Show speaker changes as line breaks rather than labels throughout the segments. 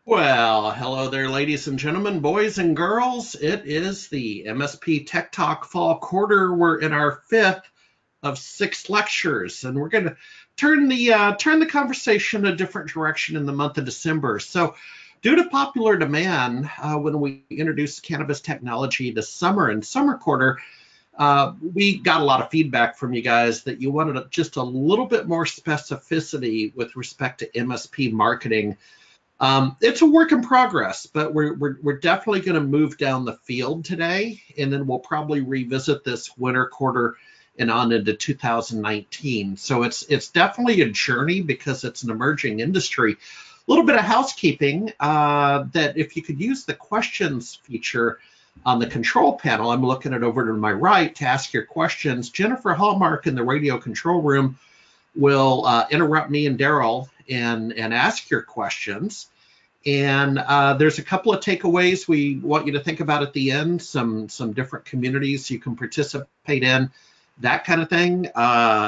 Well, hello there, ladies and gentlemen, boys and girls. It is the MSP Tech Talk fall quarter. We're in our fifth of 6 lectures, and we're going to turn the conversation a different direction in the month of December. So, due to popular demand, when we introduced cannabis technology this summer in summer quarter, we got a lot of feedback from you guys that you wanted just a little bit more specificity with respect to MSP marketing. It's a work in progress, but we're definitely going to move down the field today, and then we'll probably revisit this winter quarter and on into 2019. So it's definitely a journey because it's an emerging industry. A little bit of housekeeping that if you could use the questions feature on the control panel, I'm looking it over to my right to ask your questions. Jennifer Hallmark in the radio control room will interrupt me and Daryl and ask your questions. And there's a couple of takeaways we want you to think about at the end, some different communities you can participate in, that kind of thing.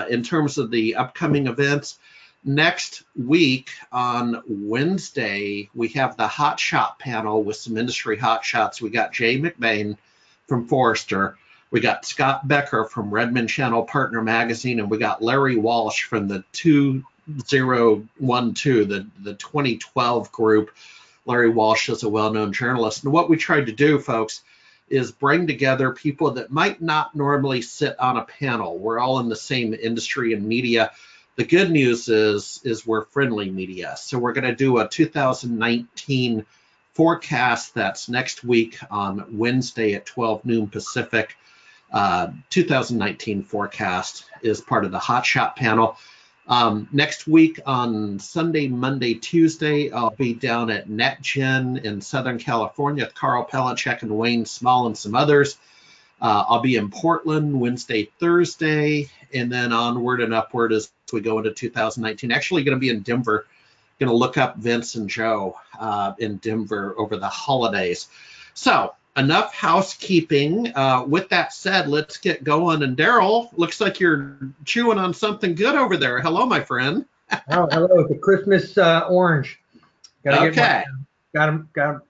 In terms of the upcoming events, next week on Wednesday, we have the Hot Shot panel with some industry hot shots. We got Jay McBain from Forrester. We got Scott Becker from Redmond Channel Partner Magazine, and we got Larry Walsh from the 2012, the 2012 group. Larry Walsh is a well-known journalist. And what we tried to do, folks, is bring together people that might not normally sit on a panel. We're all in the same industry and media. The good news is we're friendly media. So we're going to do a 2019 forecast that's next week on Wednesday at 12 noon Pacific. 2019 forecast is part of the Hot Shot panel. Next week on Sunday, Monday, Tuesday, I'll be down at NetGen in Southern California with Carl Pelacek and Wayne Small and some others. I'll be in Portland Wednesday, Thursday, and then onward and upward as we go into 2019. Actually going to be in Denver. Going to look up Vince and Joe in Denver over the holidays. So enough housekeeping. With that said, let's get going. And Daryl, looks like you're chewing on something good over there. Hello, my friend.
Oh, hello. The Christmas orange.
Okay.
Got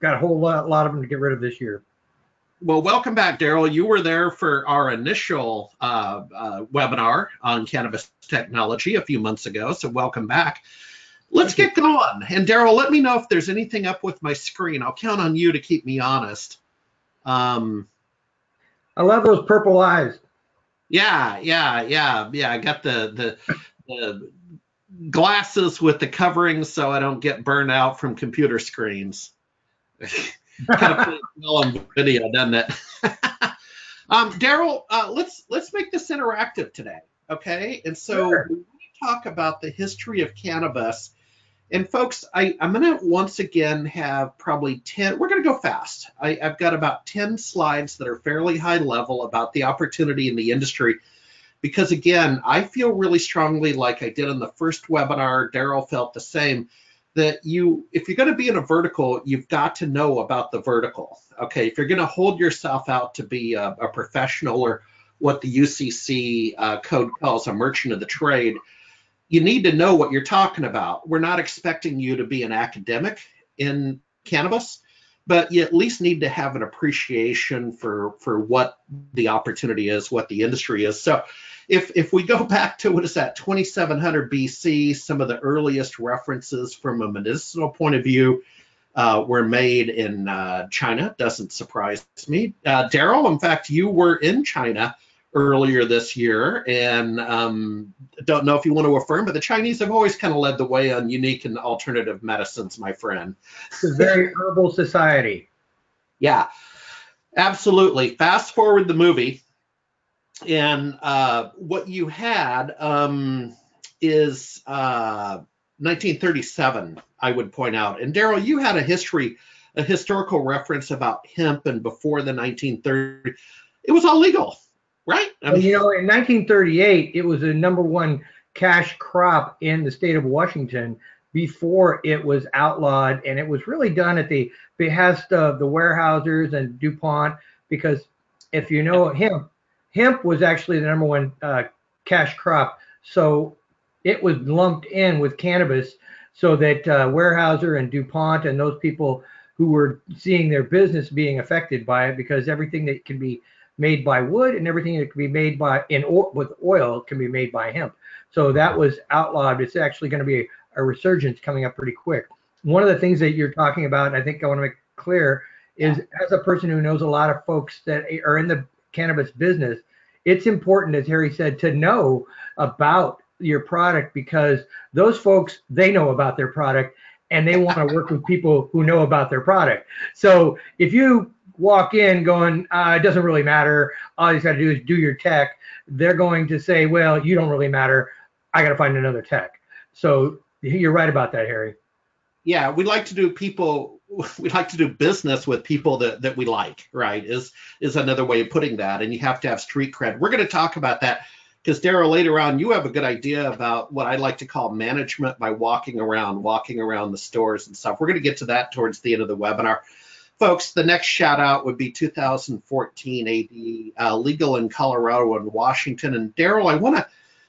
a whole lot of them to get rid of this year.
Well, welcome back, Daryl. You were there for our initial webinar on cannabis technology a few months ago, so welcome back. Let's get going. And Daryl, let me know if there's anything up with my screen. I'll count on you to keep me honest.
I love those purple eyes.
Yeah. I got the glasses with the covering so I don't get burned out from computer screens. Kind of plays well on video, doesn't it? Daryl, let's make this interactive today, okay? And so
Sure.
we want to talk about the history of cannabis. And folks, I'm going to once again have probably 10, we're going to go fast. I've got about 10 slides that are fairly high level about the opportunity in the industry. Because again, I feel really strongly, like I did in the first webinar, Daryl felt the same, that if you're going to be in a vertical, you've got to know about the vertical. Okay, if you're going to hold yourself out to be a professional, or what the UCC code calls a merchant of the trade, you need to know what you're talking about. We're not expecting you to be an academic in cannabis, but you at least need to have an appreciation for what the opportunity is, what the industry is. So if we go back to, 2700 BC, some of the earliest references from a medicinal point of view were made in China. Doesn't surprise me. Daryl, in fact, you were in China earlier this year, and don't know if you want to affirm, but the Chinese have always kind of led the way on unique and alternative medicines, my friend.
It's a very herbal society.
Yeah, absolutely. Fast forward the movie, and what you had is 1937, I would point out. And Daryl, you had a historical reference about hemp, and before the 1930s, it was all legal. Right.
In 1938, it was the #1 cash crop in the state of Washington before it was outlawed, and it was really done at the behest of the Weyerhaeusers and DuPont, because if you know hemp was actually the #1 cash crop, so it was lumped in with cannabis. so that Weyerhaeuser and DuPont and those people who were seeing their business being affected by it, because everything that can be made by wood and everything that can be made by with oil can be made by hemp. So that was outlawed. It's actually going to be a resurgence coming up pretty quick. One of the things that you're talking about, and I think I want to make clear, is as a person who knows a lot of folks that are in the cannabis business, it's important, as Harry said, to know about your product, because those folks, they know about their product and they want to work with people who know about their product. So if you walk in going, it doesn't really matter, all you got to do is do your tech, they're going to say, well, you don't really matter, I got to find another tech. So you're right about that, Harry.
Yeah, we like to do business with people that we like, right? Is another way of putting that. And you have to have street cred. We're going to talk about that because, Daryl, later on, you have a good idea about what I like to call management by walking around the stores and stuff. We're going to get to that towards the end of the webinar. Folks, the next shout out would be 2014 AD, legal in Colorado and Washington. And Daryl, I want to,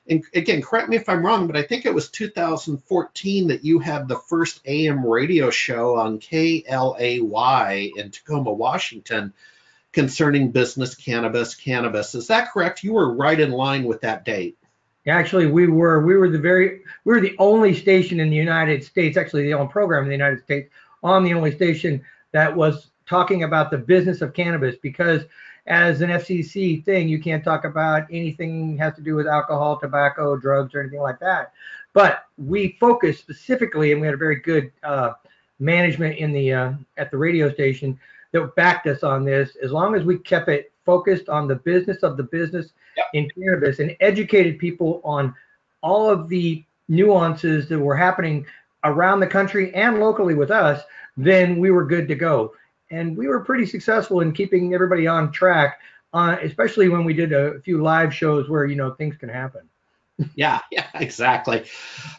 and again, correct me if I'm wrong, but I think it was 2014 that you had the first AM radio show on KLAY in Tacoma, Washington, concerning business cannabis. Is that correct? You were right in line with that date.
Actually, we were the only station in the United States, actually the only program in the United States, on the only station that was talking about the business of cannabis, because as an FCC thing, you can't talk about anything that has to do with alcohol, tobacco, drugs, or anything like that. But we focused specifically, and we had a very good management in the at the radio station that backed us on this. As long as we kept it focused on the business of the business in cannabis and educated people on all of the nuances that were happening around the country and locally with us, then we were good to go. And we were pretty successful in keeping everybody on track, especially when we did a few live shows where, things can happen.
Yeah, exactly.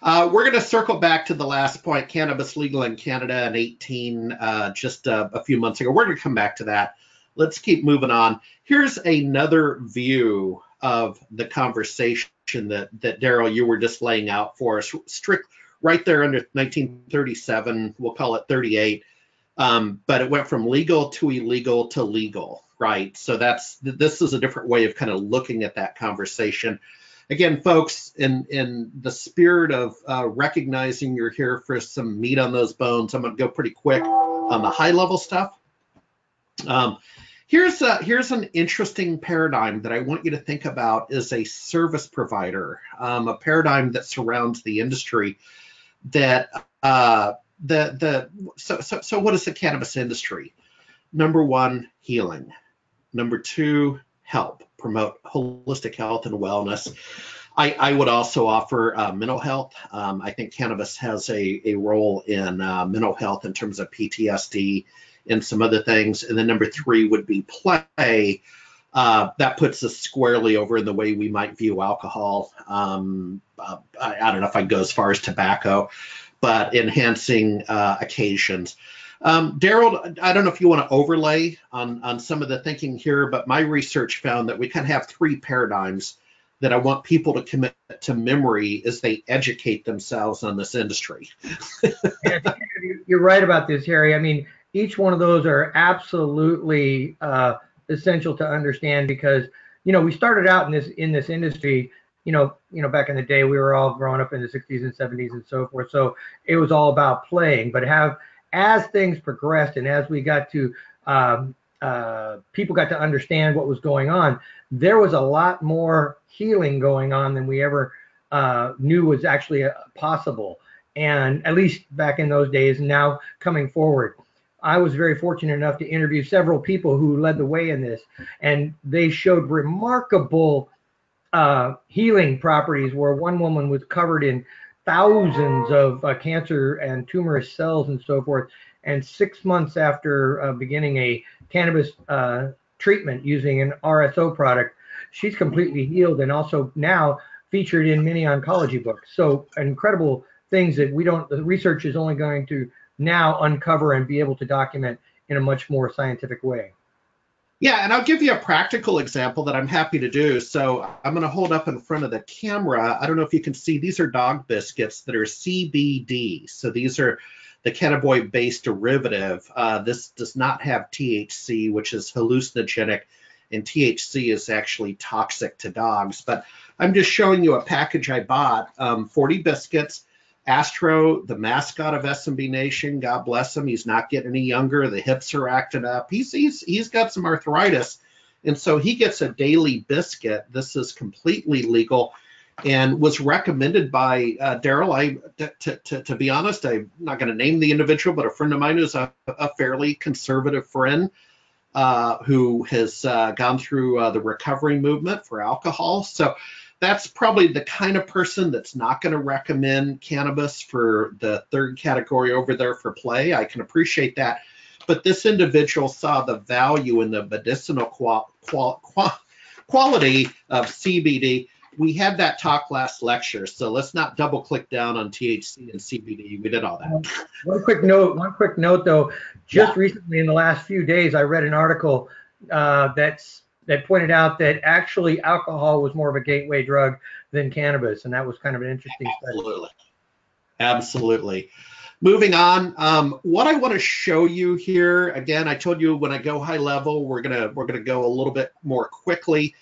We're going to circle back to the last point, cannabis legal in Canada in 18, just a few months ago. We're going to come back to that. Let's keep moving on. Here's another view of the conversation that Daryl, you were just laying out for us. Strict right there under 1937, we'll call it 38. But it went from legal to illegal to legal, right? So this is a different way of kind of looking at that conversation. Again, folks, in the spirit of recognizing you're here for some meat on those bones, I'm going to go pretty quick on the high level stuff. Here's an interesting paradigm that I want you to think about as a service provider, a paradigm that surrounds the industry that so what is the cannabis industry? Number one, healing. Number two, help, promote holistic health and wellness. I would also offer mental health. I think cannabis has a role in mental health in terms of PTSD and some other things. And then number three would be play. That puts us squarely over in the way we might view alcohol. I don't know if I'd go as far as tobacco, but enhancing occasions. Daryl, I don't know if you want to overlay on some of the thinking here, but my research found that we kind of have three paradigms that I want people to commit to memory as they educate themselves on this industry.
You're right about this, Harry. I mean, each one of those are absolutely essential to understand, because we started out in this industry. Back in the day, we were all growing up in the 60s and 70s and so forth. So it was all about playing. But as things progressed and as we got to people got to understand what was going on, there was a lot more healing going on than we ever knew was actually possible. And at least back in those days, and now coming forward, I was very fortunate enough to interview several people who led the way in this, and they showed remarkable healing properties, where one woman was covered in thousands of cancer and tumorous cells and so forth. And 6 months after beginning a cannabis treatment using an RSO product, she's completely healed and also now featured in many oncology books. So incredible things that the research is only going to now uncover and be able to document in a much more scientific way.
Yeah, and I'll give you a practical example that I'm happy to do. So I'm going to hold up in front of the camera. I don't know if you can see, these are dog biscuits that are CBD. So these are the cannabinoid-based derivative. This does not have THC, which is hallucinogenic, and THC is actually toxic to dogs. But I'm just showing you a package I bought, 40 biscuits. Astro, the mascot of SMB Nation, God bless him. He's not getting any younger. The hips are acting up. He's got some arthritis, and so he gets a daily biscuit. This is completely legal, and was recommended by Daryl. To be honest, I'm not going to name the individual, but a friend of mine who's a fairly conservative friend who has gone through the recovery movement for alcohol. So that's probably the kind of person that's not going to recommend cannabis for the third category over there for play. I can appreciate that. But this individual saw the value in the medicinal quality of CBD. We had that talk last lecture, so let's not double click down on THC and CBD. We did all that.
One quick note though, just recently in the last few days, I read an article that pointed out that actually alcohol was more of a gateway drug than cannabis, and that was kind of an interesting study.
Absolutely. Moving on, what I want to show you here, again, I told you when I go high level, we're gonna go a little bit more quickly.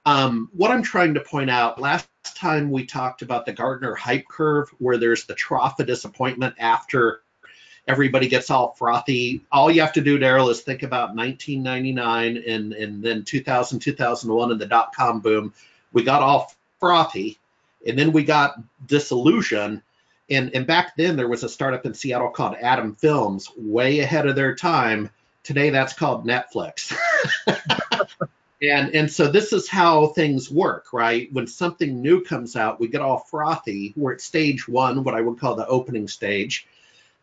What I'm trying to point out, last time we talked about the Gartner hype curve, where there's the trough of disappointment after everybody gets all frothy. All you have to do, Daryl, is think about 1999 and then 2000, 2001 and the dot-com boom. We got all frothy, and then we got disillusion. And back then, there was a startup in Seattle called Atom Films, way ahead of their time. Today, that's called Netflix. And so this is how things work, right? When something new comes out, we get all frothy. We're at stage one, what I would call the opening stage.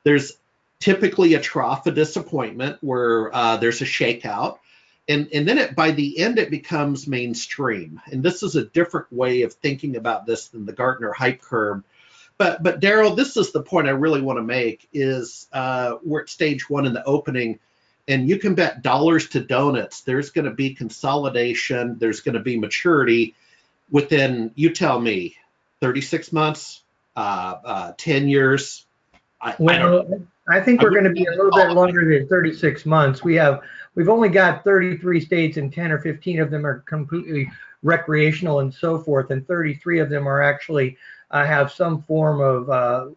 There's typically a trough of disappointment where there's a shakeout. And then by the end, it becomes mainstream. And this is a different way of thinking about this than the Gartner hype curve. But Daryl, this is the point I really want to make is we're at stage one in the opening. And you can bet dollars to donuts, there's going to be consolidation, there's going to be maturity within, you tell me, 36 months, 10 years.
I think we're going to be a little bit longer than 36 months. We've only got 33 states, and 10 or 15 of them are completely recreational and so forth, and 33 of them are actually have some form of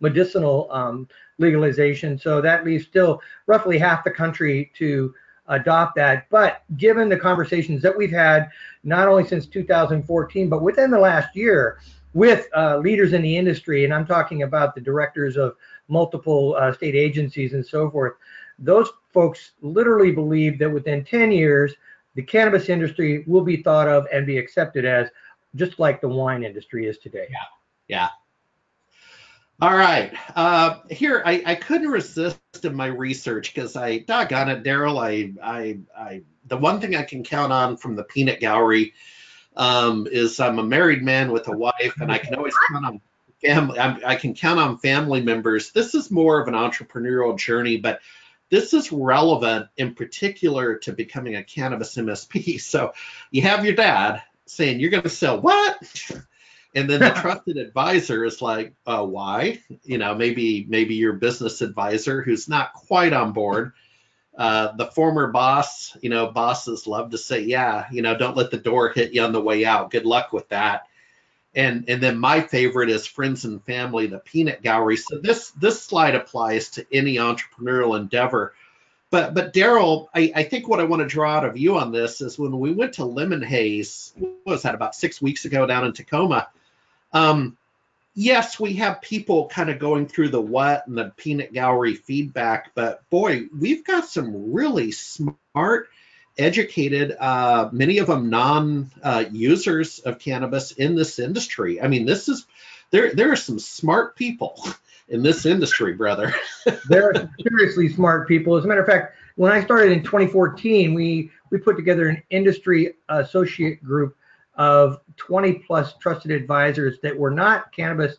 medicinal legalization. So that leaves still roughly half the country to adopt that. But given the conversations that we've had, not only since 2014, but within the last year with leaders in the industry, and I'm talking about the directors of multiple state agencies and so forth, those folks literally believe that within 10 years, the cannabis industry will be thought of and be accepted as just like the wine industry is today.
Yeah. All right. Here, I couldn't resist in my research because doggone it, Daryl, the one thing I can count on from the peanut gallery is I'm a married man with a wife, and I can always count on family. I can count on family members. This is more of an entrepreneurial journey, but this is relevant in particular to becoming a cannabis MSP. So you have your dad saying, you're going to sell what? And then the trusted advisor is like, why? Maybe your business advisor who's not quite on board. The former boss, bosses love to say, yeah, don't let the door hit you on the way out. Good luck with that. And then my favorite is friends and family, the peanut gallery. So this slide applies to any entrepreneurial endeavor. But Daryl, I think what I want to draw out of you on this is when we went to Lemon Haze, what was that, about 6 weeks ago down in Tacoma? Yes, we have people kind of going through the what and the peanut gallery feedback, but boy, we've got some really smart, educated, many of them non-users of cannabis in this industry. I mean, there are some smart people in this industry, brother.
There are seriously smart people. As a matter of fact, when I started in 2014, we put together an industry associate group of 20 plus trusted advisors that were not cannabis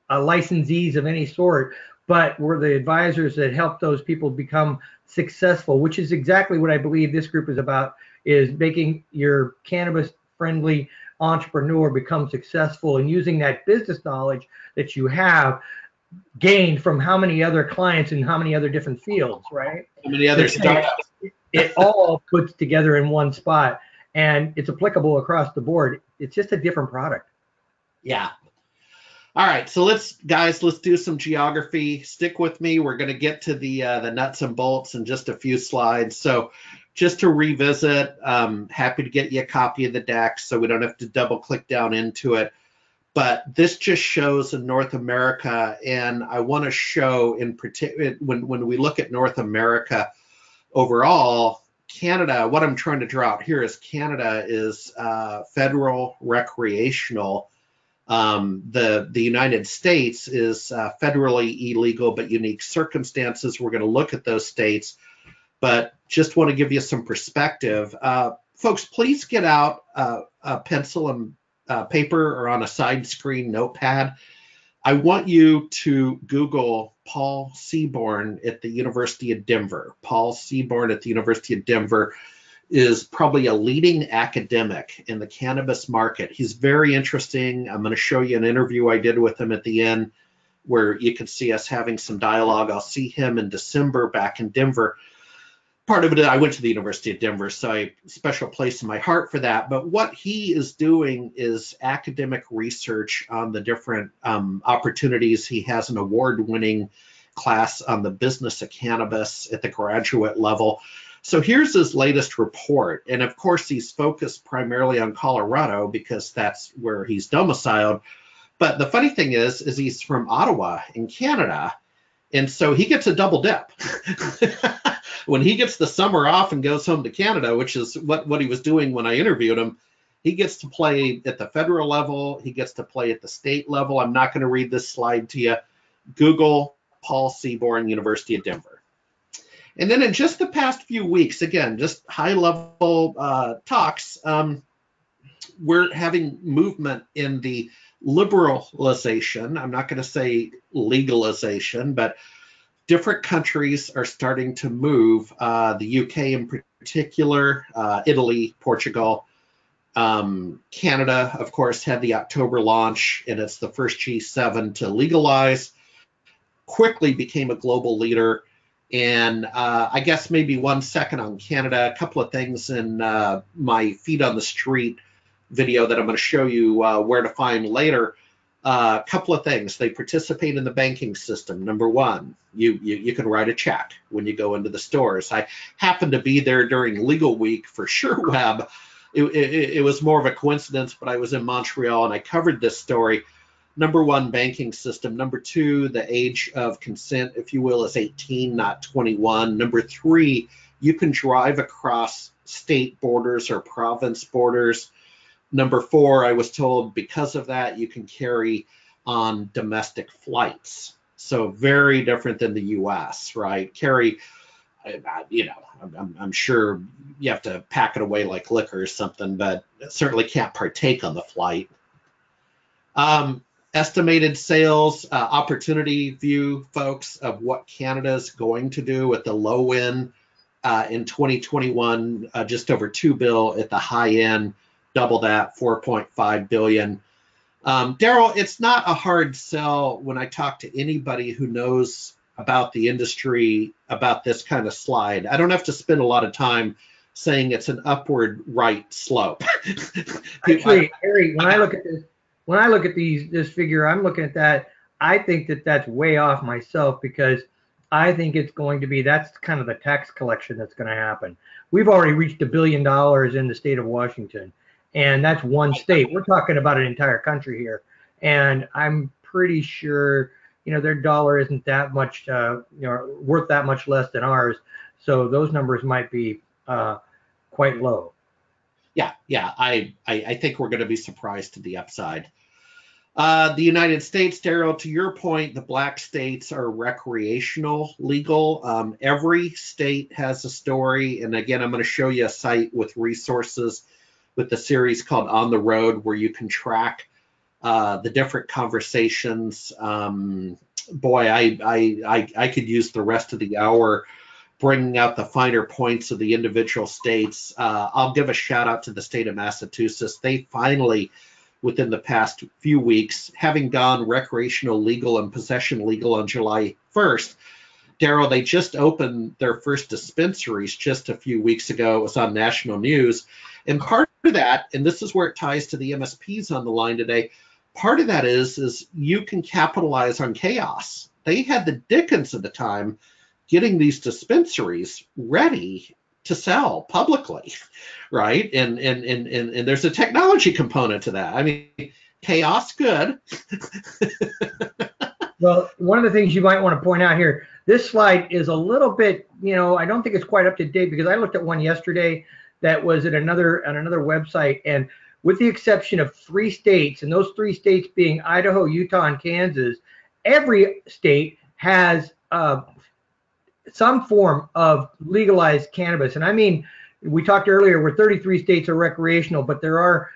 licensees of any sort, but we're the advisors that help those people become successful, which is exactly what I believe this group is about, is making your cannabis friendly entrepreneur become successful and using that business knowledge that you have gained from how many other clients in how many other different fields, right?
How many other startups?
It all puts together in one spot, and it's applicable across the board. It's just a different product.
Yeah. All right, so let's do some geography. Stick with me. We're going to get to the nuts and bolts in just a few slides. So just to revisit, happy to get you a copy of the deck so we don't have to double click down into it. But this just shows in North America, and I want to show in particular when we look at North America overall, Canada, what I'm trying to draw out here is Canada is federal recreational. The United States is federally illegal, but unique circumstances. We're going to look at those states, but just want to give you some perspective. Folks, please get out a pencil and paper or on a side screen notepad. I want you to Google Paul Seaborn at the University of Denver. Paul Seaborn at the University of Denver is probably a leading academic in the cannabis market. He's very interesting. I'm going to show you an interview I did with him at the end where you can see us having some dialogue. I'll see him in December back in Denver. Part of it, I went to the University of Denver, so I special place in my heart for that. But what he is doing is academic research on the different opportunities. He has an award-winning class on the business of cannabis at the graduate level. So here's his latest report. And of course, he's focused primarily on Colorado because that's where he's domiciled. But the funny thing is he's from Ottawa in Canada. And so he gets a double dip. When he gets the summer off and goes home to Canada, which is what he was doing when I interviewed him, he gets to play at the federal level. He gets to play at the state level. I'm not going to read this slide to you. Google Paul Seaborn, University of Denver. And then in just the past few weeks, again, just high-level talks, we're having movement in the liberalization. I'm not going to say legalization, but different countries are starting to move, the UK in particular, Italy, Portugal, Canada, of course, had the October launch, and it's the first G7 to legalize, quickly became a global leader. And I guess maybe 1 second on Canada, a couple of things in my feet on the street video that I'm going to show you where to find later. A couple of things. They participate in the banking system. Number one, you can write a check when you go into the stores. I happened to be there during legal week for SureWeb. It was more of a coincidence, but I was in Montreal and I covered this story. Number one, banking system. Number two, the age of consent, if you will, is 18, not 21. Number three, you can drive across state borders or province borders. Number four, I was told because of that, you can carry on domestic flights. So very different than the US, right? Carry, I'm sure you have to pack it away like liquor or something, but certainly can't partake on the flight. Estimated sales opportunity view, folks, of what Canada's going to do at the low end in 2021, just over $2 billion at the high end. Double that, 4.5 billion. Daryl, it's not a hard sell when I talk to anybody who knows about the industry, about this kind of slide. I don't have to spend a lot of time saying it's an upward right slope.
Actually, Harry, when I look at this figure, I'm looking at that. I think that's way off myself because I think it's going to be, that's kind of the tax collection that's going to happen. We've already reached $1 billion in the state of Washington. And that's one state. We're talking about an entire country here. And I'm pretty sure, their dollar isn't that much, worth that much less than ours. So those numbers might be quite low.
Yeah. I think we're going to be surprised to the upside. The United States, Daryl, to your point, the black states are recreational legal. Every state has a story. And again, I'm going to show you a site with resources with the series called On the Road, where you can track the different conversations boy, I could use the rest of the hour bringing out the finer points of the individual states. I'll give a shout out to the state of Massachusetts. They finally, within the past few weeks, having gone recreational legal and possession legal on July 1st, Daryl, they just opened their first dispensaries just a few weeks ago. It was on national news. And part of that, and this is where it ties to the MSPs on the line today, part of that is you can capitalize on chaos. They had the dickens of the time getting these dispensaries ready to sell publicly, right? And there's a technology component to that. I mean, chaos, good.
Well, one of the things you might want to point out here, this slide is a little bit, I don't think it's quite up to date, because I looked at one yesterday that was at another website, and with the exception of 3 states, and those 3 states being Idaho, Utah, and Kansas, every state has some form of legalized cannabis. And I mean, we talked earlier where 33 states are recreational, but there are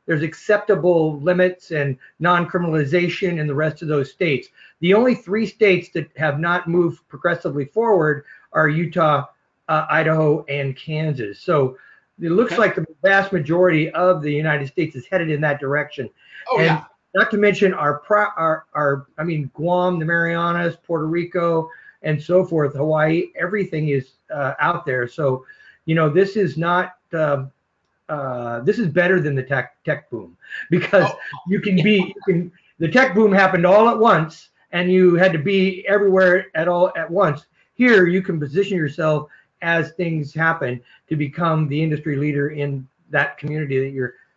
there's acceptable limits and non-criminalization in the rest of those states. The only 3 states that have not moved progressively forward are Utah, Idaho, and Kansas. So it looks like the vast majority of the United States is headed in that direction.
Oh,
and
yeah.
Not to mention Guam, the Marianas, Puerto Rico, and so forth, Hawaii, everything is out there. So, this is not, this is better than the tech boom, because the tech boom happened all at once and you had to be everywhere at once. Here, you can position yourself as things happen to become the industry leader in that community that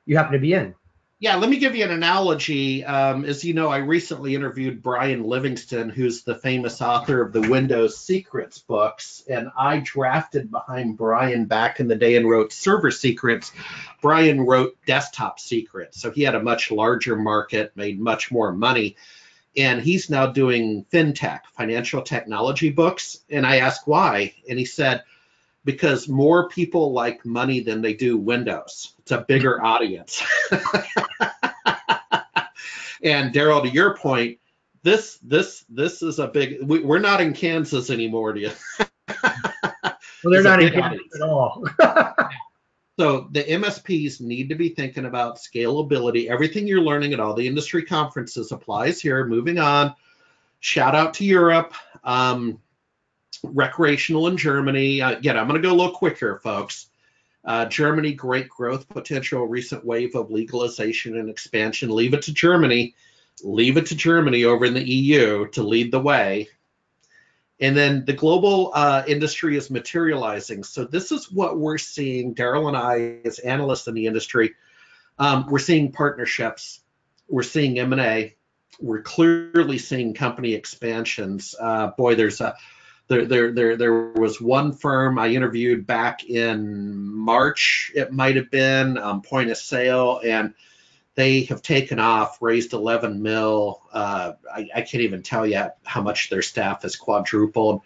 you happen to be in.
Yeah, let me give you an analogy. As you know, I recently interviewed Brian Livingston, who's the famous author of the Windows Secrets books, and I drafted behind Brian back in the day and wrote Server Secrets. Brian wrote Desktop Secrets, so he had a much larger market, made much more money, and he's now doing fintech, financial technology books, and I asked why, and he said, because more people like money than they do Windows. It's a bigger audience. And Daryl, to your point, this is a big. We're not in Kansas anymore, do you?
Well, they're not in Kansas at all.
So the MSPs need to be thinking about scalability. Everything you're learning at all the industry conferences applies here. Moving on. Shout out to Europe. Recreational in Germany. Again, I'm going to go a little quicker, folks. Germany, great growth potential, recent wave of legalization and expansion. Leave it to Germany. Leave it to Germany over in the EU to lead the way. And then the global industry is materializing. So this is what we're seeing, Daryl and I, as analysts in the industry. We're seeing partnerships. We're seeing M&A. We're clearly seeing company expansions. There was one firm I interviewed back in March, it might have been, point of sale, and they have taken off, raised 11 mil. I can't even tell you how much their staff has quadrupled.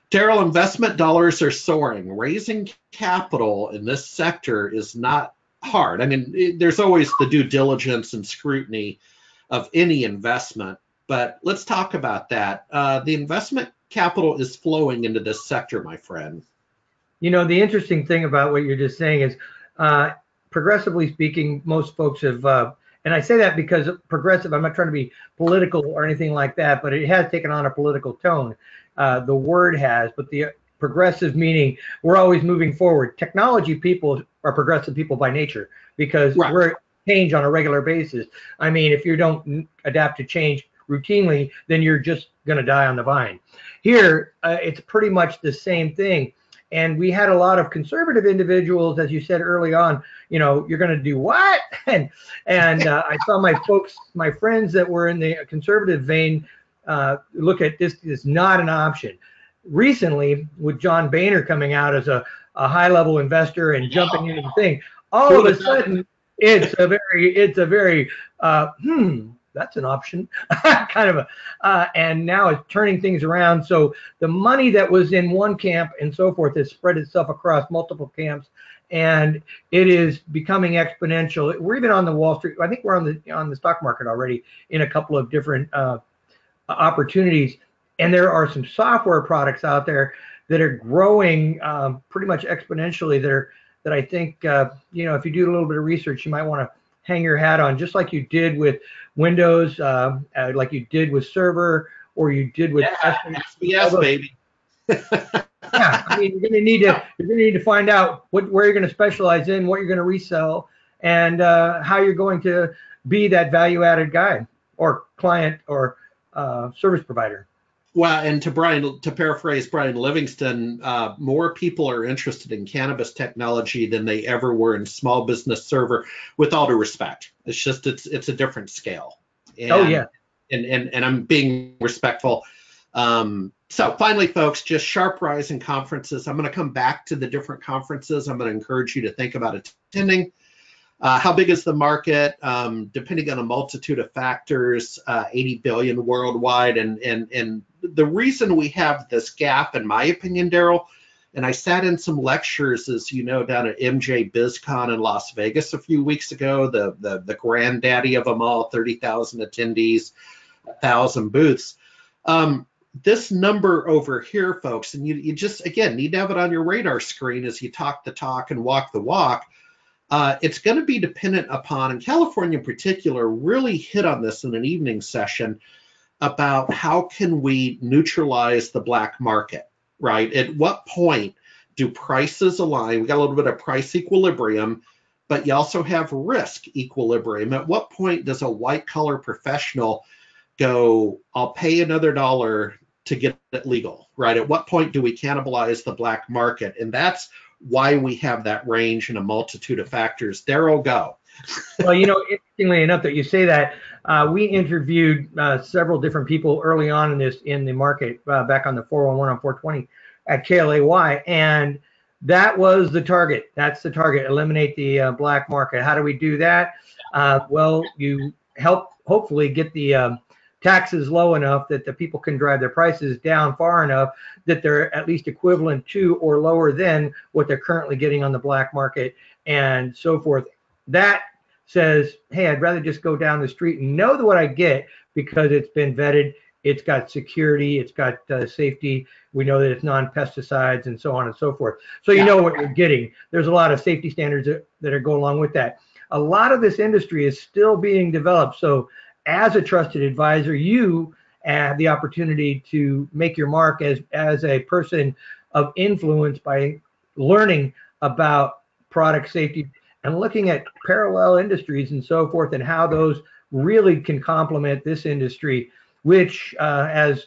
Daryl, investment dollars are soaring. Raising capital in this sector is not hard. I mean, there's always the due diligence and scrutiny of any investment, but let's talk about that. The investment capital is flowing into this sector, my friend.
The interesting thing about what you're just saying is, progressively speaking, most folks have, and I say that because progressive, I'm not trying to be political or anything like that, but it has taken on a political tone. The word has, but the progressive meaning we're always moving forward. Technology people are progressive people by nature, because we're change on a regular basis. I mean, if you don't adapt to change routinely, then you're just going to die on the vine. Here, it's pretty much the same thing. And we had a lot of conservative individuals, as you said early on, you're going to do what? And I saw my friends that were in the conservative vein look at this as not an option. Recently, with John Boehner coming out as a high-level investor and jumping into the thing, all of a sudden, it's a very that's an option kind of and now it's turning things around. So the money that was in one camp and so forth has spread itself across multiple camps, and it is becoming exponential. We're even on the Wall Street. I think we're on the stock market already in a couple of different opportunities, and there are some software products out there that are growing pretty much exponentially. That I think if you do a little bit of research, you might want to hang your hat on, just like you did with Windows, like you did with Server, or you did with
SBS, baby.
Yeah, I mean, you're gonna need to find out where you're gonna specialize in, what you're gonna resell, and how you're going to be that value-added guy or client or service provider.
Well, and to paraphrase Brian Livingston, more people are interested in cannabis technology than they ever were in small business server. With all due respect, it's just it's a different scale. And,
oh yeah.
And I'm being respectful. So finally, folks, just sharp rise in conferences. I'm going to come back to the different conferences. I'm going to encourage you to think about attending. How big is the market? Depending on a multitude of factors, 80 billion worldwide. And the reason we have this gap, in my opinion, Daryl, and I sat in some lectures, as you know, down at MJ BizCon in Las Vegas a few weeks ago, the granddaddy of them all, 30,000 attendees, 1,000 booths. This number over here, folks, and you just, again, need to have it on your radar screen as you talk the talk and walk the walk. It's going to be dependent upon, and California in particular really hit on this in an evening session, about how can we neutralize the black market, right? At what point do prices align? We got a little bit of price equilibrium, but you also have risk equilibrium. At what point does a white collar professional go, I'll pay another $1 to get it legal, right? At what point do we cannibalize the black market? And that's why we have that range and a multitude of factors. Daryl, go.
Well, interestingly enough that you say that, we interviewed several different people early on in the market back on the 411 on 420 at KLAY, and that was the target. That's the target. Eliminate the black market. How do we do that? Well, you hopefully get the taxes low enough that the people can drive their prices down far enough that they're at least equivalent to or lower than what they're currently getting on the black market and so forth. That says, hey, I'd rather just go down the street and know what I get because it's been vetted, it's got security, it's got safety. We know that it's non-pesticides and so on and so forth. So you know what you're getting. There's a lot of safety standards that are going along with that. A lot of this industry is still being developed. So as a trusted advisor, you have the opportunity to make your mark as a person of influence by learning about product safety and looking at parallel industries and so forth and how those really can complement this industry, which as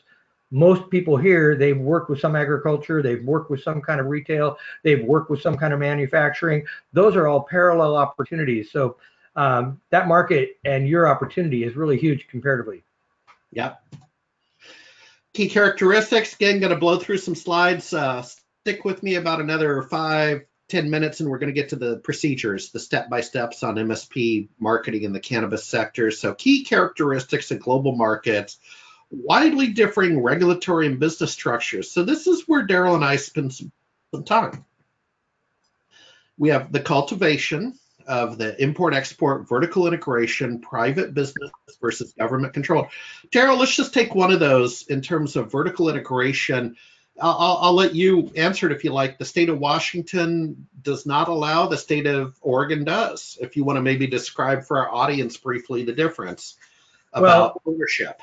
most people here, they've worked with some agriculture, they've worked with some kind of retail, they've worked with some kind of manufacturing. Those are all parallel opportunities. So that market and your opportunity is really huge comparatively.
Yep. Key characteristics, again, going to blow through some slides. Stick with me about another 5-10 minutes, and we're going to get to the procedures, the step-by-steps on MSP marketing in the cannabis sector. So key characteristics in global markets, widely differing regulatory and business structures. So this is where Daryl and I spend some time. We have the cultivation of the import-export, vertical integration, private business versus government control. Daryl, let's just take one of those in terms of vertical integration. I'll let you answer it if you like. The state of Washington does not allow, the state of Oregon does. If you want to maybe describe for our audience briefly the difference about ownership.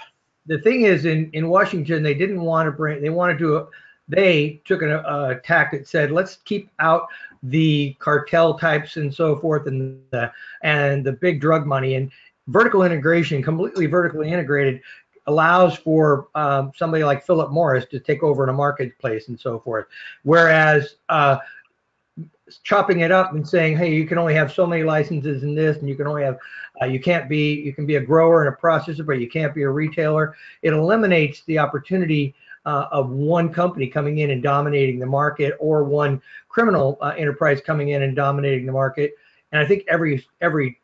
The thing is, in Washington, they didn't want to they took a tack that said, let's keep out the cartel types and so forth and the big drug money. And vertical integration, completely vertically integrated, allows for somebody like Philip Morris to take over in a marketplace and so forth. Whereas chopping it up and saying, hey, you can only have so many licenses in this, and you can only have, you can be a grower and a processor, but you can't be a retailer. It eliminates the opportunity of one company coming in and dominating the market, or one criminal enterprise coming in and dominating the market. And I think every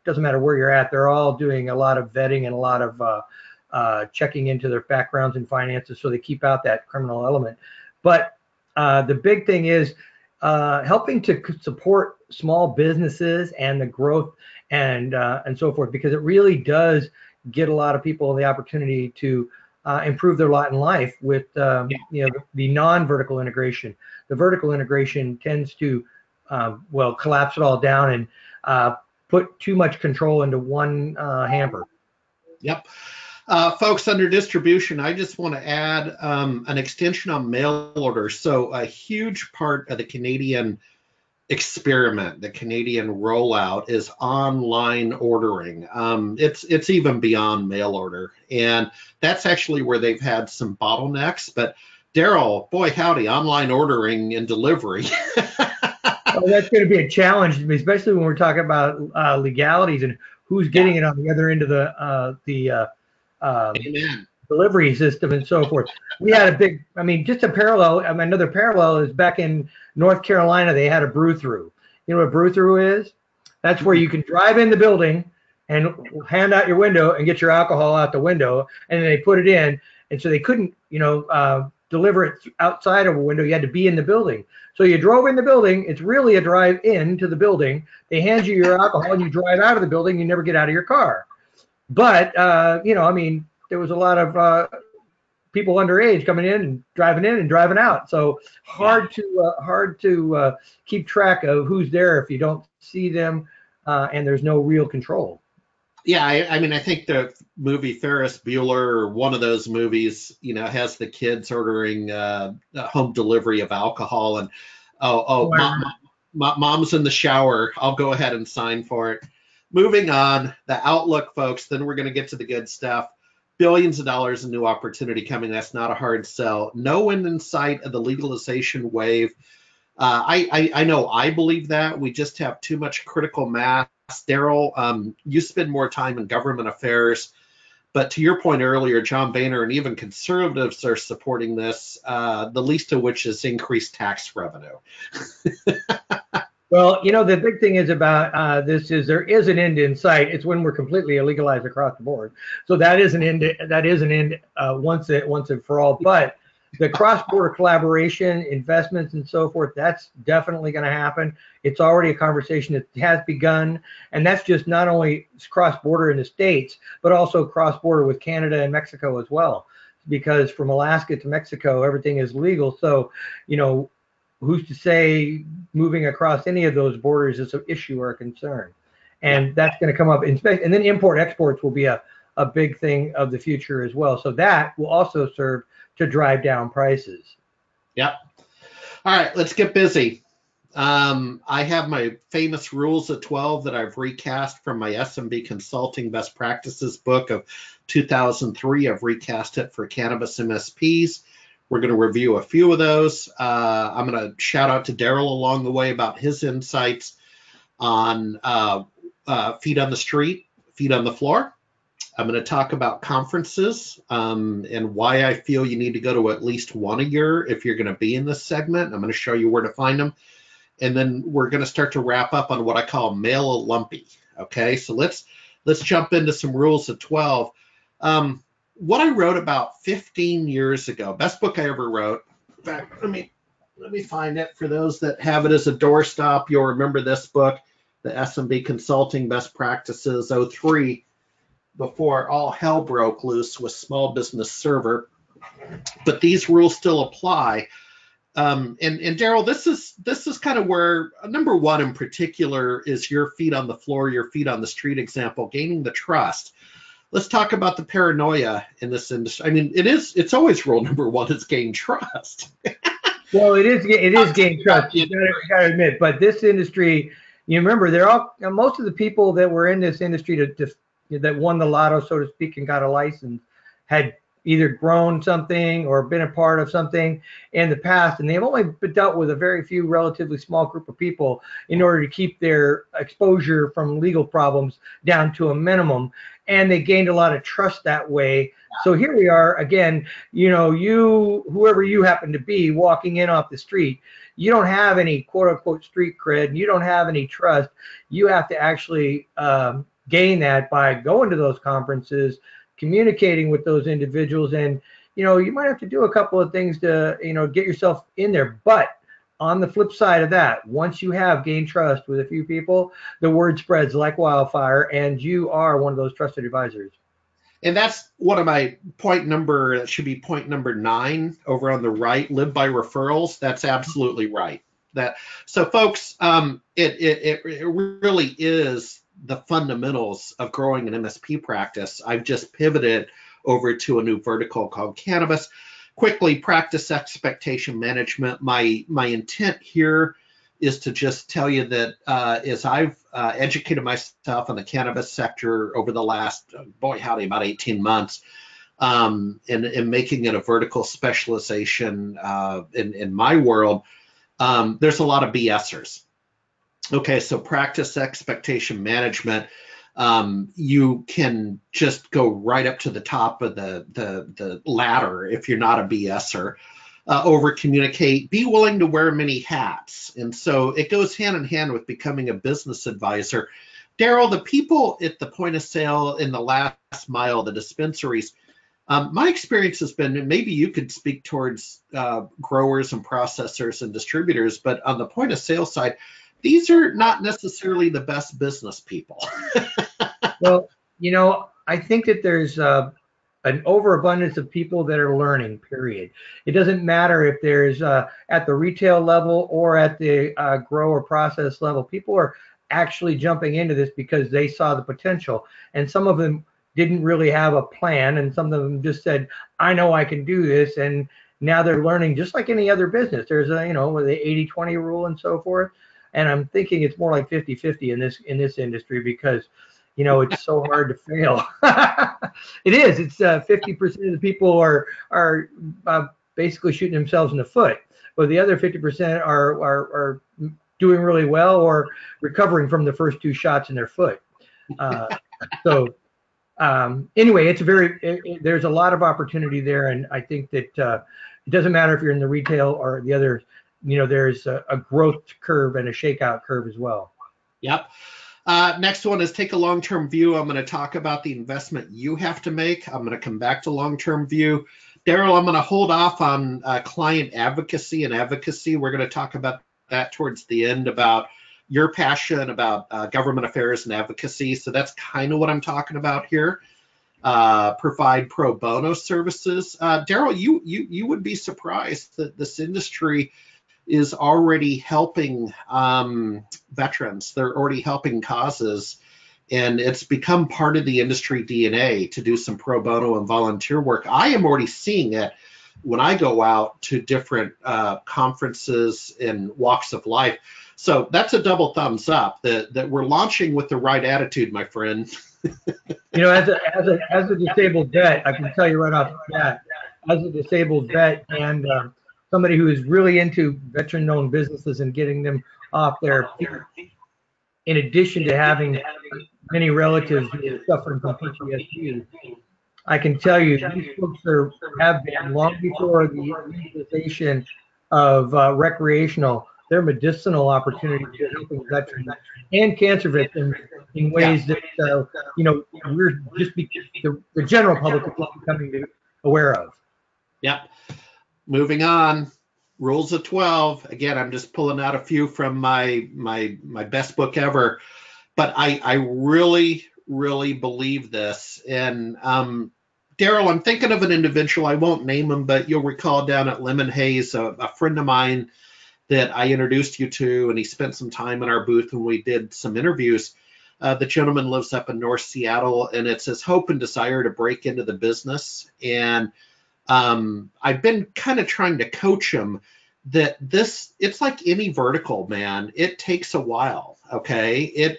doesn't matter where you're at, they're all doing a lot of vetting and a lot of checking into their backgrounds and finances, so they keep out that criminal element. But the big thing is helping to support small businesses and the growth and so forth, because it really does get a lot of people the opportunity to improve their lot in life with the non-vertical integration. The vertical integration tends to collapse it all down and put too much control into one hamper.
Yep. Folks, under distribution, I just want to add an extension on mail orders. So a huge part of the Canadian experiment, the Canadian rollout, is online ordering. It's even beyond mail order, and that's actually where they've had some bottlenecks. But Daryl, boy howdy, online ordering and delivery.
Well, that's going to be a challenge, especially when we're talking about legalities and who's getting it on the other end of the delivery system and so forth. We had a big, just a parallel. Another parallel is back in North Carolina, they had a brew-through. You know what a brew-through is? That's where you can drive in the building and hand out your window and get your alcohol out the window, and then they put it in. And so they couldn't, deliver it outside of a window. You had to be in the building. So you drove in the building. It's really a drive in to the building. They hand you your alcohol and you drive out of the building. You never get out of your car. But, there was a lot of people underage coming in and driving out. So hard to keep track of who's there if you don't see them and there's no real control.
Yeah, I think the movie Ferris Bueller, or one of those movies, has the kids ordering home delivery of alcohol, and mom's in the shower. I'll go ahead and sign for it. Moving on, the outlook, folks. Then we're going to get to the good stuff. Billions of dollars in new opportunity coming. That's not a hard sell. No end in sight of the legalization wave. I know I believe that. We just have too much critical mass. Daryl, you spend more time in government affairs, but to your point earlier, John Boehner and even conservatives are supporting this, the least of which is increased tax revenue.
Well, the big thing is about this is there is an end in sight. It's when we're completely illegalized across the board. So that is an end. That is an end once and for all. But the cross-border collaboration, investments, and so forth, that's definitely going to happen. It's already a conversation that has begun, and that's just not only cross-border in the States, but also cross-border with Canada and Mexico as well. Because from Alaska to Mexico, everything is legal. So, who's to say moving across any of those borders is an issue or a concern? And that's going to come up. And then import-exports will be a big thing of the future as well. So that will also serve to drive down prices.
Yep. All right, let's get busy. I have my famous rules of 12 that I've recast from my SMB Consulting Best Practices book of 2003. I've recast it for cannabis MSPs. We're going to review a few of those. I'm going to shout out to Daryl along the way about his insights on feet on the street, feet on the floor. I'm going to talk about conferences and why I feel you need to go to at least one a year if you're going to be in this segment. I'm going to show you where to find them. And then we're going to start to wrap up on what I call mail a lumpy. Okay, so let's jump into some rules of 12. What I wrote about 15 years ago, best book I ever wrote. In fact, let me find it. For those that have it as a doorstop, you'll remember this book, the SMB Consulting Best Practices 03. Before all hell broke loose with Small Business Server, but these rules still apply. And Daryl, this is kind of where number one in particular is your feet on the floor, your feet on the street example, gaining the trust. Let's talk about the paranoia in this industry. It's always rule number one is gain trust.
Well, it is gain trust. You got to admit, but this industry, you remember, most of the people that were in this industry that won the lotto, so to speak, and got a license had either grown something or been a part of something in the past, and they've only dealt with a very few relatively small group of people in order to keep their exposure from legal problems down to a minimum, and they gained a lot of trust that way. So here we are again, whoever you happen to be walking in off the street, you don't have any quote unquote street cred, you don't have any trust. You have to actually gain that by going to those conferences, communicating with those individuals, and you might have to do a couple of things to get yourself in there. But on the flip side of that, once you have gained trust with a few people, the word spreads like wildfire, and you are one of those trusted advisors.
And that's one of my that should be point number 9 over on the right, live by referrals. That's absolutely right. So folks, it really is the fundamentals of growing an MSP practice. I've just pivoted over to a new vertical called Cannabis. Quickly, practice expectation management. My intent here is to just tell you that as I've educated myself on the cannabis sector over the last, about 18 months, and making it a vertical specialization in my world, there's a lot of BSers. Okay, so practice expectation management. You can just go right up to the top of the ladder if you're not a BSer. Over communicate, be willing to wear many hats. And so it goes hand in hand with becoming a business advisor. Daryl, the people at the point of sale in the last mile, the dispensaries, my experience has been, and maybe you could speak towards growers and processors and distributors, but on the point of sale side, these are not necessarily the best business people.
Well, I think that there's an overabundance of people that are learning, period. It doesn't matter if there's at the retail level or at the grow or process level. People are actually jumping into this because they saw the potential. And some of them didn't really have a plan, and some of them just said, I know I can do this. And now they're learning just like any other business. There's with the 80-20 rule and so forth. And I'm thinking it's more like 50-50 in this industry because it's so hard to fail. It is. It's 50% of the people are basically shooting themselves in the foot, but the other 50% are doing really well or recovering from the first 2 shots in their foot. Anyway, there's a lot of opportunity there, and I think that it doesn't matter if you're in the retail or the other. There's a growth curve and a shakeout curve as well.
Yep. Next one is take a long-term view. I'm going to talk about the investment you have to make. I'm going to come back to long-term view. Daryl, I'm going to hold off on client advocacy and advocacy. We're going to talk about that towards the end, about your passion about government affairs and advocacy. So that's kind of what I'm talking about here. Provide pro bono services. Daryl, you would be surprised that this industry is already helping veterans. They're already helping causes, and it's become part of the industry DNA to do some pro bono and volunteer work. I am already seeing it when I go out to different conferences and walks of life. So that's a double thumbs up that we're launching with the right attitude, my friend.
As a disabled vet, I can tell you right off the bat, as a disabled vet and somebody who is really into veteran-owned businesses and getting them off their feet, in addition to having many relatives who are suffering from PTSD, I can tell you these folks have been long before the legalization of recreational. They're medicinal opportunities for helping veterans and cancer victims in ways that we're just the general public is becoming aware of.
Yep. Moving on, rules of 12. Again, I'm just pulling out a few from my best book ever, but I really, really believe this. And Daryl, I'm thinking of an individual. I won't name him, but you'll recall down at Lemon Haze, a friend of mine that I introduced you to, and he spent some time in our booth when we did some interviews. The gentleman lives up in North Seattle, and it's his hope and desire to break into the business. And I've been kind of trying to coach him that it's like any vertical, man. It takes a while, okay?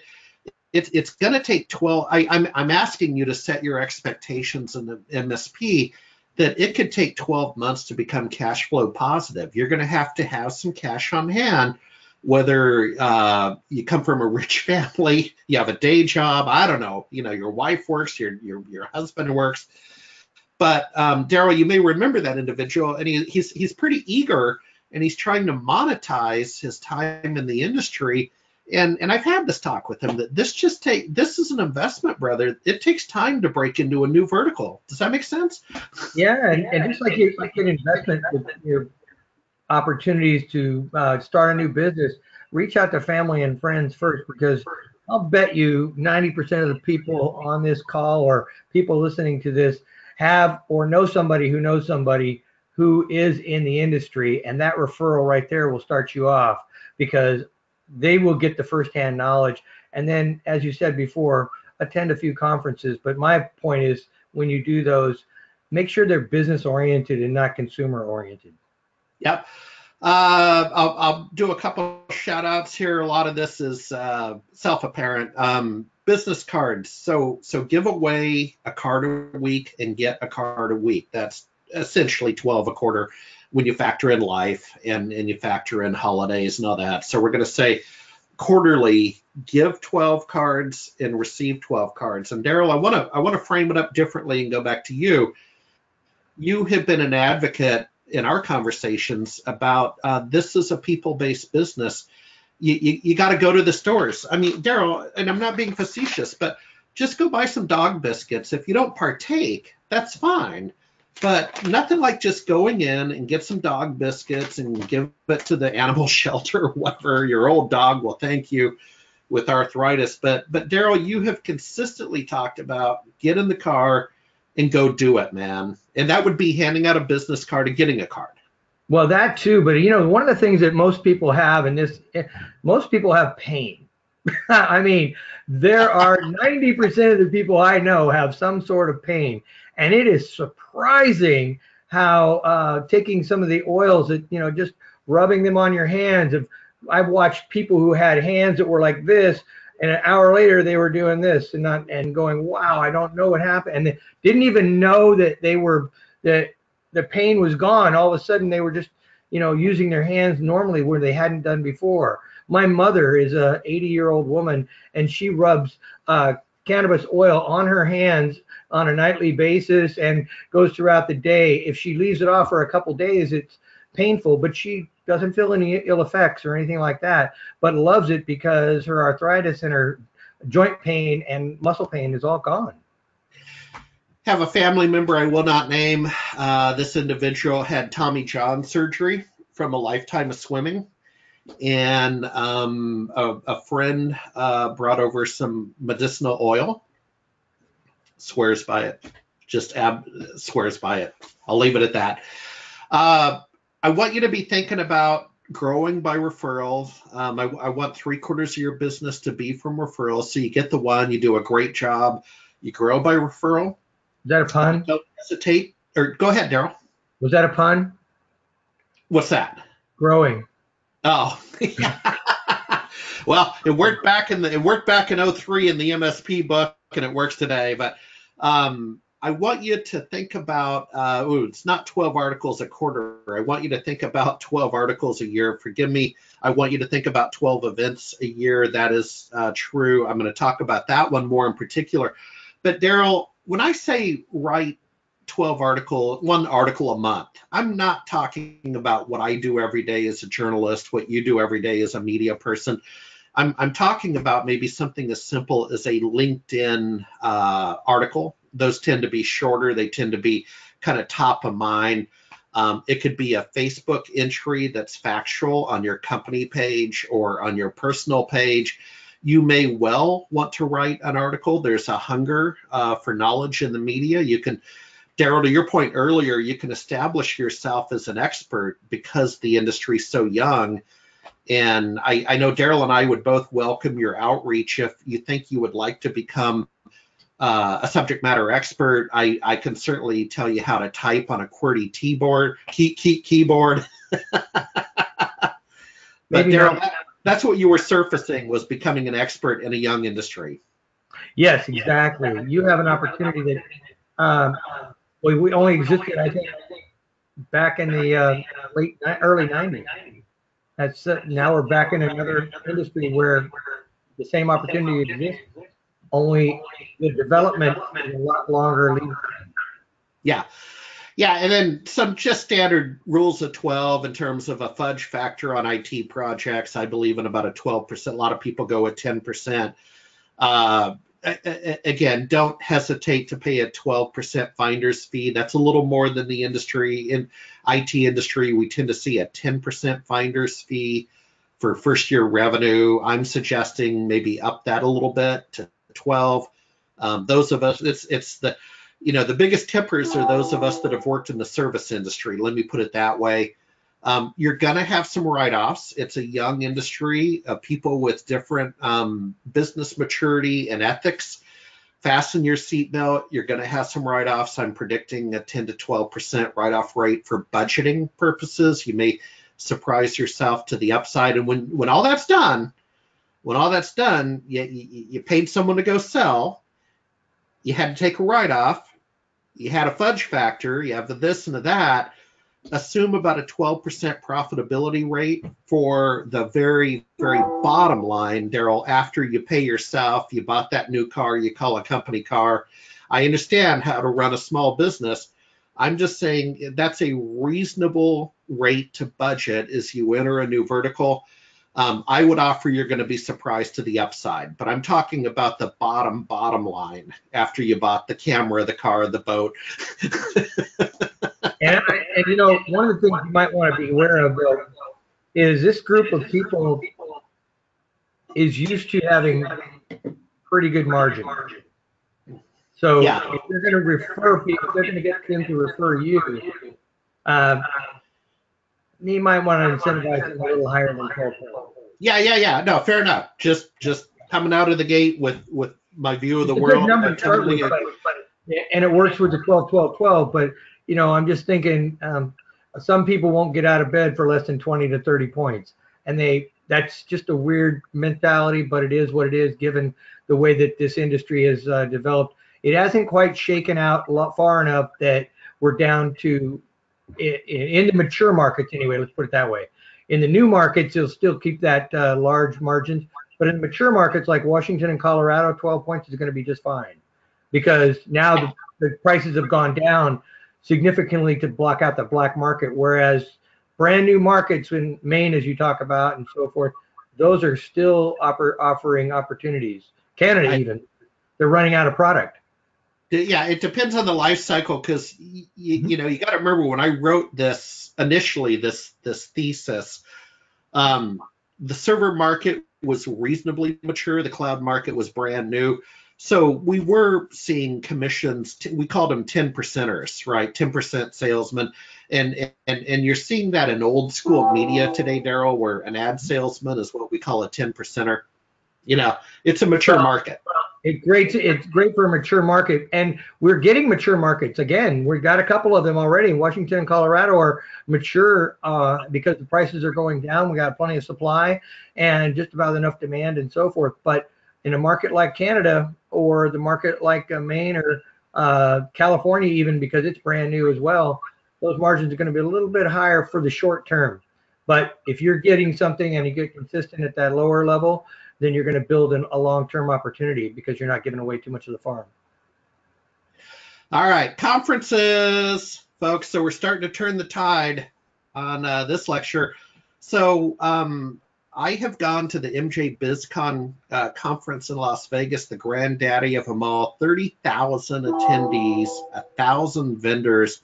It's going to take 12. I'm asking you to set your expectations in the MSP that it could take 12 months to become cash flow positive. You're going to have some cash on hand, whether you come from a rich family, you have a day job, I don't know, your wife works, your husband works. But Daryl, you may remember that individual, and he's pretty eager, and he's trying to monetize his time in the industry. And I've had this talk with him that this is an investment, brother. It takes time to break into a new vertical. Does that make sense?
Yeah, and just like an investment with opportunities to start a new business, reach out to family and friends first, because I'll bet you 90% of the people on this call or people listening to this have or know somebody who knows somebody who is in the industry, and that referral right there will start you off because they will get the firsthand knowledge. And then, as you said before, attend a few conferences. But my point is, when you do those, make sure they're business oriented and not consumer oriented.
Yep. I'll do a couple shout outs here. A lot of this is self-apparent. Business cards. So give away a card a week and get a card a week. That's essentially 12 a quarter when you factor in life and you factor in holidays and all that. So we're going to say quarterly, give 12 cards and receive 12 cards. And Daryl, I want to frame it up differently and go back to you. You have been an advocate in our conversations about this is a people-based business. You got to go to the stores. I mean, Daryl, and I'm not being facetious, but just go buy some dog biscuits. If you don't partake, that's fine. But nothing like just going in and get some dog biscuits and give it to the animal shelter or whatever. Your old dog will thank you with arthritis. But Daryl, you have consistently talked about get in the car and go do it, man. And that would be handing out a business card and getting a card.
Well, that too, but one of the things that most people have most people have pain. I mean, there are 90% of the people I know have some sort of pain, and it is surprising how taking some of the oils that, just rubbing them on your hands. I've watched people who had hands that were like this, and an hour later they were doing this and going, wow, I don't know what happened, and they didn't even know that that the pain was gone. All of a sudden they were just using their hands normally where they hadn't done before. My mother is a 80-year-old woman, and she rubs cannabis oil on her hands on a nightly basis and goes throughout the day. If she leaves it off for a couple days, it's painful, but she doesn't feel any ill effects or anything like that, but loves it because her arthritis and her joint pain and muscle pain is all gone.
Have a family member I will not name. This individual had Tommy John surgery from a lifetime of swimming. And a friend brought over some medicinal oil. Swears by it. Swears by it. I'll leave it at that. I want you to be thinking about growing by referrals. I want 3/4 of your business to be from referrals. So you get the one, you do a great job, you grow by referral.
Is that a pun?
Don't hesitate. Or go ahead, Daryl.
Was that a pun?
What's that?
Growing.
Oh, well, it worked back in 03 in the MSP book, and it works today. But I want you to think about, it's not 12 articles a quarter. I want you to think about 12 articles a year. Forgive me. I want you to think about 12 events a year. That is true. I'm going to talk about that one more in particular. But Daryl, when I say write 1 article a month, I'm not talking about what I do every day as a journalist, what you do every day as a media person. I'm talking about maybe something as simple as a LinkedIn article. Those tend to be shorter. They tend to be kind of top of mind. It could be a Facebook entry that's factual on your company page or on your personal page. You may well want to write an article. There's a hunger for knowledge in the media. You can, Daryl, to your point earlier, you can establish yourself as an expert because the industry is so young. And I know Daryl and I would both welcome your outreach. If you think you would like to become a subject matter expert, I can certainly tell you how to type on a QWERTY keyboard. But Daryl, that's what you were surfacing, was becoming an expert in a young industry.
Yes, exactly. You have an opportunity that we only existed, I think, back in the early 90s. That's now we're back in another industry where the same opportunity exists, only the development is a lot longer lead time.
Yeah, and then some just standard rules of 12 in terms of a fudge factor on IT projects. I believe in about a 12%. A lot of people go with 10%. again, don't hesitate to pay a 12% finder's fee. That's a little more than the industry. In IT industry, we tend to see a 10% finder's fee for first year revenue. I'm suggesting maybe up that a little bit to 12. Those of us, it's the, the biggest tippers are those of us that have worked in the service industry. Let me put it that way. You're going to have some write-offs. It's a young industry, people with different business maturity and ethics. Fasten your seatbelt. You're going to have some write-offs. I'm predicting a 10 to 12% write-off rate for budgeting purposes. You may surprise yourself to the upside. And when all that's done, you paid someone to go sell. You had to take a write-off. You had a fudge factor. You have the this and the that. Assume about a 12% profitability rate for the very, very bottom line, Daryl, after you pay yourself, you bought that new car, you call a company car. I understand how to run a small business. I'm just saying that's a reasonable rate to budget as you enter a new vertical. I would offer you're going to be surprised to the upside, but I'm talking about the bottom line after you bought the camera, the car, the boat.
And one of the things you might want to be aware of, Bill, is this group of people is used to having pretty good margin. So if you're going to refer people, if they're going to get them to refer you, you might want to incentivize them a little higher than 12.
Yeah. No, fair enough. Just coming out of the gate with my view of the world.
And it works with the 12-12-12, but I'm just thinking some people won't get out of bed for less than 20 to 30 points. And that's just a weird mentality, but it is what it is given the way that this industry has developed. It hasn't quite shaken out far enough that we're down to, in the mature markets anyway, let's put it that way. In the new markets, you'll still keep that large margins. But in mature markets like Washington and Colorado, 12 points is going to be just fine. Because now the prices have gone down significantly to block out the black market, whereas brand new markets in Maine, as you talk about, and so forth, those are still offering opportunities. Canada even, they're running out of product.
Yeah, it depends on the life cycle because you got to remember when I wrote this initially, this thesis, the server market was reasonably mature. The cloud market was brand new. So we were seeing commissions, we called them 10%ers, right? 10% salesmen. And you're seeing that in old school media today, Daryl, where an ad salesman is what we call a 10%er. It's a mature market.
It's great for a mature market. And we're getting mature markets. Again, we've got a couple of them already. Washington and Colorado are mature because the prices are going down. We got plenty of supply and just about enough demand and so forth. But in a market like Canada or the market like Maine or California, even because it's brand new as well, those margins are going to be a little bit higher for the short term. But if you're getting something and you get consistent at that lower level, then you're going to build a long-term opportunity because you're not giving away too much of the farm.
All right, conferences, folks. So we're starting to turn the tide on this lecture. So I have gone to the MJ BizCon conference in Las Vegas, the granddaddy of them all, 30,000 attendees, 1,000 vendors.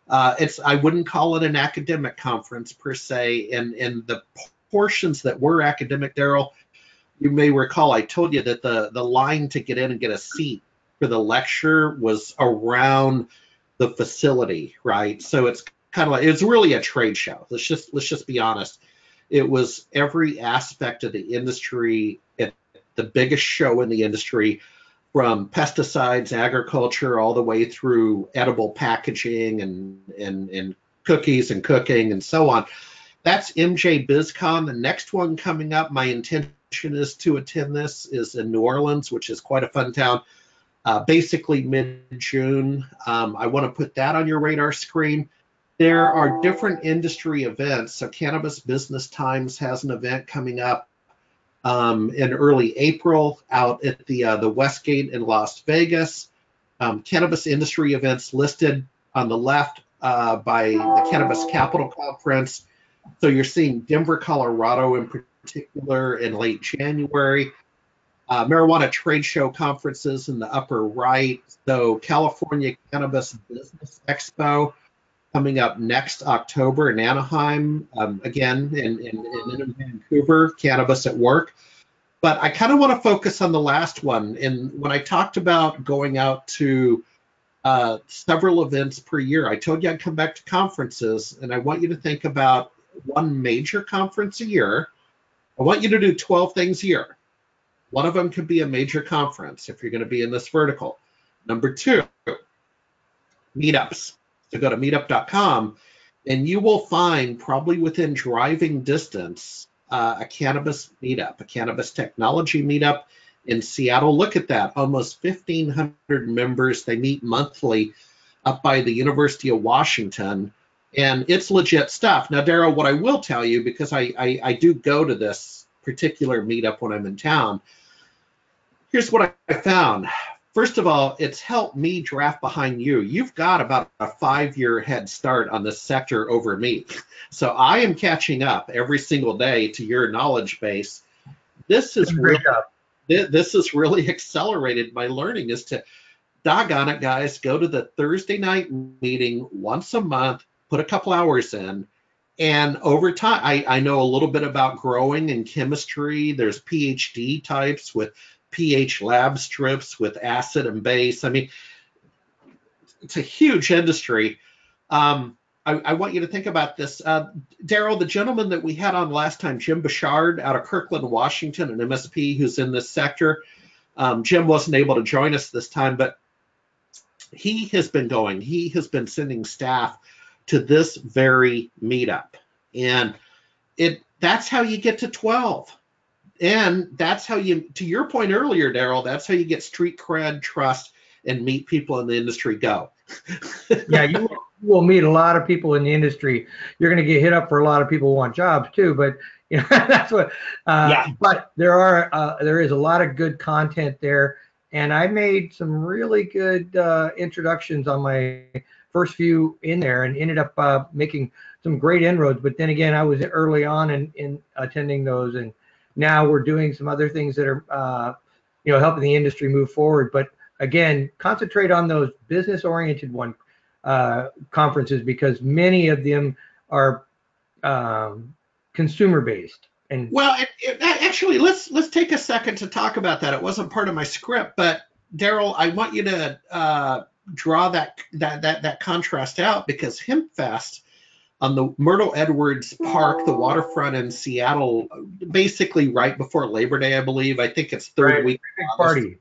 I wouldn't call it an academic conference per se. And the portions that were academic, Daryl, you may recall I told you that the line to get in and get a seat for the lecture was around the facility, right? So it's kind of like, it's really a trade show. Let's just be honest. It was every aspect of the industry at the biggest show in the industry, from pesticides, agriculture, all the way through edible packaging and cookies and cooking and so on. That's MJ BizCon. The next one coming up, my intention is to attend this, is in New Orleans, which is quite a fun town, basically mid-June. I want to put that on your radar screen. There are different industry events. So Cannabis Business Times has an event coming up in early April out at the Westgate in Las Vegas. Cannabis industry events listed on the left by the Cannabis Capital Conference. So you're seeing Denver, Colorado in particular in late January. marijuana trade show conferences in the upper right. So California Cannabis Business Expo coming up next October in Anaheim, again in Vancouver, Cannabis at Work. But I kind of want to focus on the last one. And when I talked about going out to several events per year, I told you I'd come back to conferences, and I want you to think about one major conference a year. I want you to do 12 things a year. One of them could be a major conference if you're going to be in this vertical. Number two, meetups. So go to meetup.com and you will find, probably within driving distance, a cannabis meetup, a cannabis technology meetup in Seattle. Look at that, almost 1,500 members. They meet monthly up by the University of Washington, and it's legit stuff. Now, Daryl, what I will tell you, because I do go to this particular meetup when I'm in town, here's what I found. First of all, it's helped me draft behind you. You've got about a 5-year head start on this sector over me. So I am catching up every single day to your knowledge base. This is really accelerated my learning. Is to, doggone it, guys, go to the Thursday night meeting once a month, put a couple hours in, and over time, I know a little bit about growing and chemistry. There's PhD types with pH lab strips with acid and base. I mean, it's a huge industry. I want you to think about this. Daryl, the gentleman that we had on last time, Jim Bouchard out of Kirkland, Washington, an MSP who's in this sector. Jim wasn't able to join us this time, but he has been going. He has been sending staff to this very meetup. And that's how you get to 12. And that's how you, to your point earlier, Daryl, that's how you get street cred, trust, and meet people in the industry. Go.
Yeah, you will meet a lot of people in the industry. You're going to get hit up for a lot of people who want jobs too, but you know, that's what. But there is a lot of good content there, and I made some really good introductions on my first few in there, and ended up making some great inroads. But then again, I was early on in attending those, and now we're doing some other things that are, helping the industry move forward. But again, concentrate on those business-oriented conferences, because many of them are consumer-based. And
well, actually, let's take a second to talk about that. It wasn't part of my script, but Daryl, I want you to draw that contrast out, because HempFest on the Myrtle Edwards Park, the waterfront in Seattle, basically right before Labor Day, I believe. I think it's third week.
Party.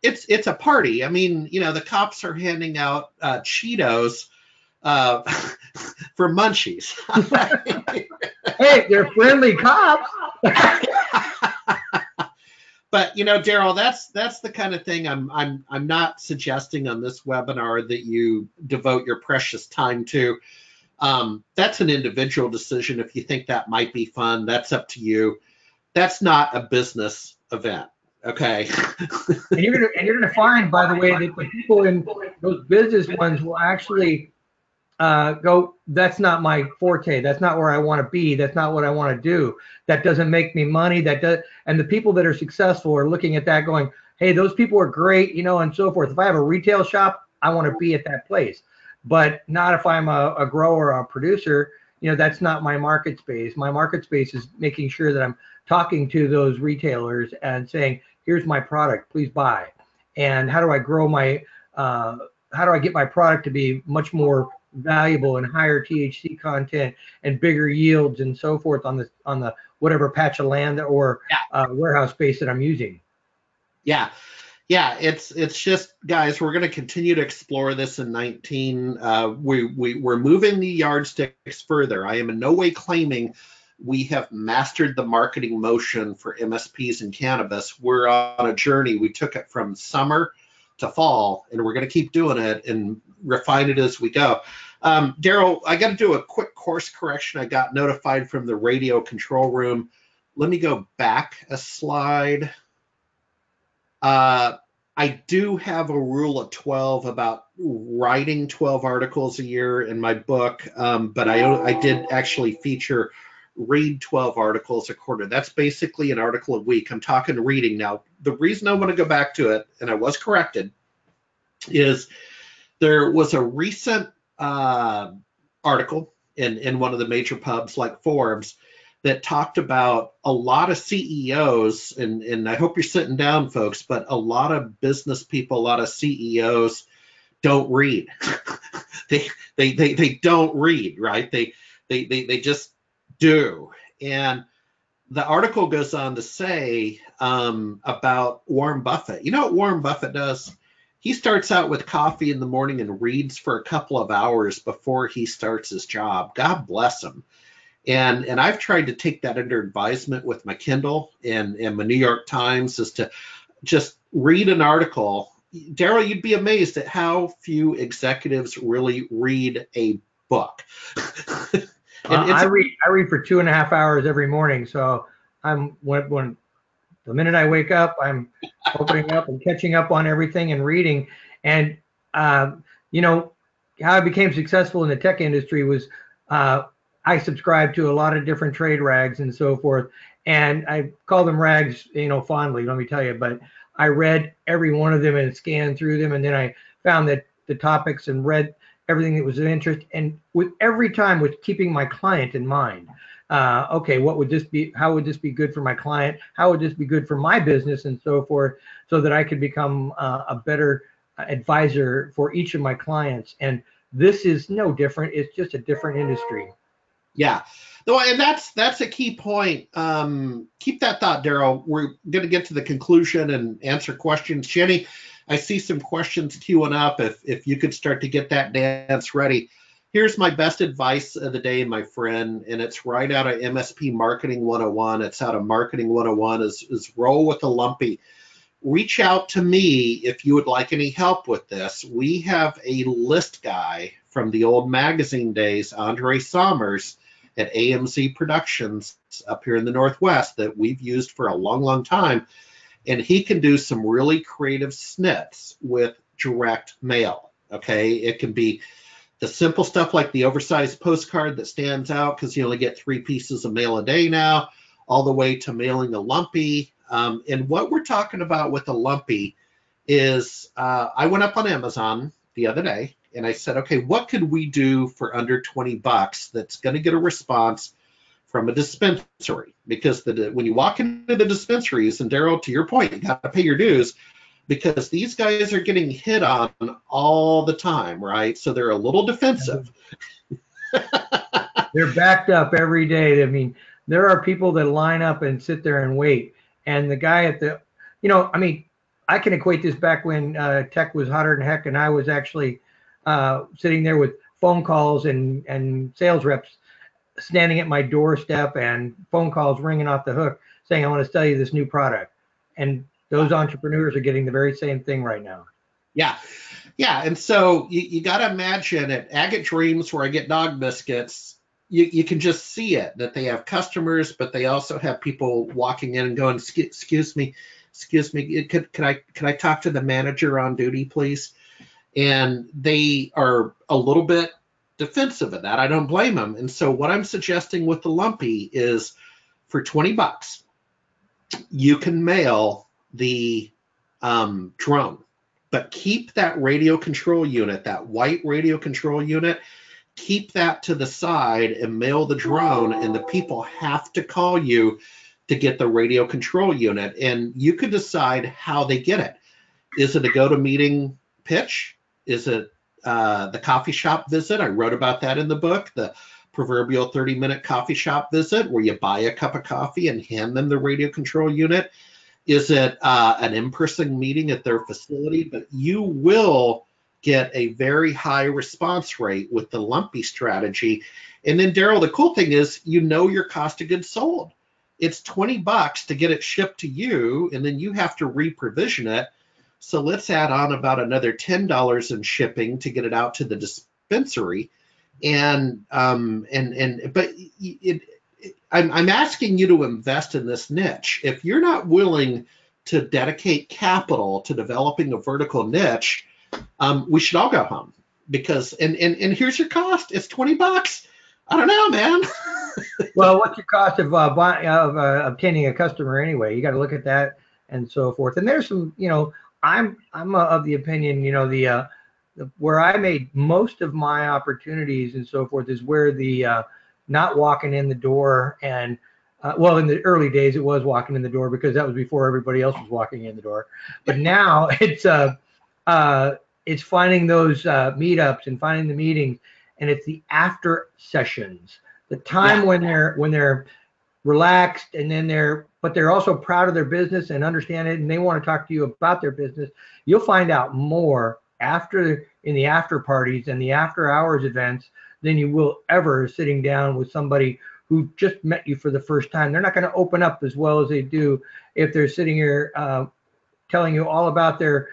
It's a party. I mean, the cops are handing out Cheetos for munchies.
Hey, they're friendly cops.
But Daryl, that's the kind of thing I'm not suggesting on this webinar that you devote your precious time to. That's an individual decision. If you think that might be fun, that's up to you. That's not a business event. Okay.
and you're gonna find, by the way, that the people in those business ones will actually go, that's not my forte. That's not where I want to be. That's not what I want to do. That doesn't make me money. And the people that are successful are looking at that going, hey, those people are great, and so forth. If I have a retail shop, I want to be at that place, but not if I'm a grower or a producer. That's not my market space. My market space is making sure that I'm talking to those retailers and saying, here's my product, please buy. And how do I grow how do I get my product to be much more valuable and higher THC content and bigger yields and so forth on the whatever patch of land or warehouse space that I'm using.
Yeah, it's just, guys, we're going to continue to explore this in 19. We're moving the yardsticks further. I am in no way claiming we have mastered the marketing motion for MSPs and cannabis. We're on a journey. We took it from summer to fall, and we're going to keep doing it and refine it as we go. Daryl, I got to do a quick course correction. I got notified from the radio control room. Let me go back a slide. I do have a rule of 12 about writing 12 articles a year in my book, but I did actually feature read 12 articles a quarter. That's basically an article a week. I'm talking reading now. The reason I want to go back to it, and I was corrected, is there was a recent article in one of the major pubs like Forbes that talked about a lot of CEOs, and I hope you're sitting down, folks, but a lot of business people, a lot of CEOs don't read. they don't read, right? They just do. And the article goes on to say about Warren Buffett. You know what Warren Buffett does? He starts out with coffee in the morning and reads for a couple of hours before he starts his job. God bless him. And I've tried to take that under advisement with my Kindle and my New York Times, is to just read an article. Daryl, you'd be amazed at how few executives really read a book.
I read for 2.5 hours every morning. So when the minute I wake up, I'm opening up and catching up on everything and reading. And you know, how I became successful in the tech industry was I subscribed to a lot of different trade rags and so forth. And I call them rags, you know, fondly, let me tell you. But I read every one of them and scanned through them. And then I found that the topics and read everything that was of interest. And with every time was keeping my client in mind. Okay, what would this be? How would this be good for my client? How would this be good for my business and so forth, so that I could become a better advisor for each of my clients. And this is no different. It's just a different industry.
Yeah. No, and that's a key point. Keep that thought, Daryl. We're going to get to the conclusion and answer questions. Jenny, I see some questions queuing up. If you could start to get that dance ready. Here's my best advice of the day, my friend, and it's right out of MSP Marketing 101. It's out of Marketing 101 is roll with the lumpy. Reach out to me if you would like any help with this. We have a list guy from the old magazine days, Andre Sommers at AMZ Productions up here in the Northwest, that we've used for a long, long time. And he can do some really creative snits with direct mail. Okay, it can be the simple stuff like the oversized postcard that stands out because you only get 3 pieces of mail a day now, all the way to mailing a lumpy. And what we're talking about with the lumpy is I went up on Amazon the other day and I said, okay, what could we do for under $20 that's going to get a response from a dispensary? Because when you walk into the dispensaries, and Daryl, to your point, you got to pay your dues, because these guys are getting hit on all the time, right? So they're a little defensive.
They're backed up every day. I mean, there are people that line up and sit there and wait. And the guy at the, you know, I mean, I can equate this back when tech was hotter than heck, and I was actually sitting there with phone calls and sales reps standing at my doorstep and phone calls ringing off the hook saying, I want to sell you this new product. And those entrepreneurs are getting the very same thing right now.
Yeah. Yeah. And so you got to imagine at Agate Dreams, where I get dog biscuits, you can just see it, that they have customers, but they also have people walking in and going, excuse me, could I talk to the manager on duty, please? And they are a little bit defensive of that. I don't blame them. And so what I'm suggesting with the lumpy is for $20, you can mail the drone, but keep that radio control unit, that white radio control unit, keep that to the side and mail the drone, and the people have to call you to get the radio control unit. And you can decide how they get it. Is it a go-to-meeting pitch? Is it the coffee shop visit? I wrote about that in the book, the proverbial 30-minute coffee shop visit where you buy a cup of coffee and hand them the radio control unit. Is it an in-person meeting at their facility? But you will get a very high response rate with the lumpy strategy. And then, Daryl, the cool thing is, you know your cost of goods sold. It's $20 to get it shipped to you, and then you have to re-provision it. So let's add on about another $10 in shipping to get it out to the dispensary. I'm asking you to invest in this niche. If you're not willing to dedicate capital to developing a vertical niche, we should all go home, because and here's your cost. It's $20. I don't know, man.
Well, what's your cost of obtaining a customer anyway? You got to look at that and so forth. And there's some, I'm of the opinion, where I made most of my opportunities and so forth is where the not walking in the door and well, in the early days it was walking in the door because that was before everybody else was walking in the door. But now it's finding those meetups and finding the meetings, and it's the after sessions, the time when they're relaxed and then they're also proud of their business and understand it and they want to talk to you about their business. You'll find out more in the after parties and the after hours events than you will ever sitting down with somebody who just met you for the first time. They're not going to open up as well as they do if they're sitting here telling you all about their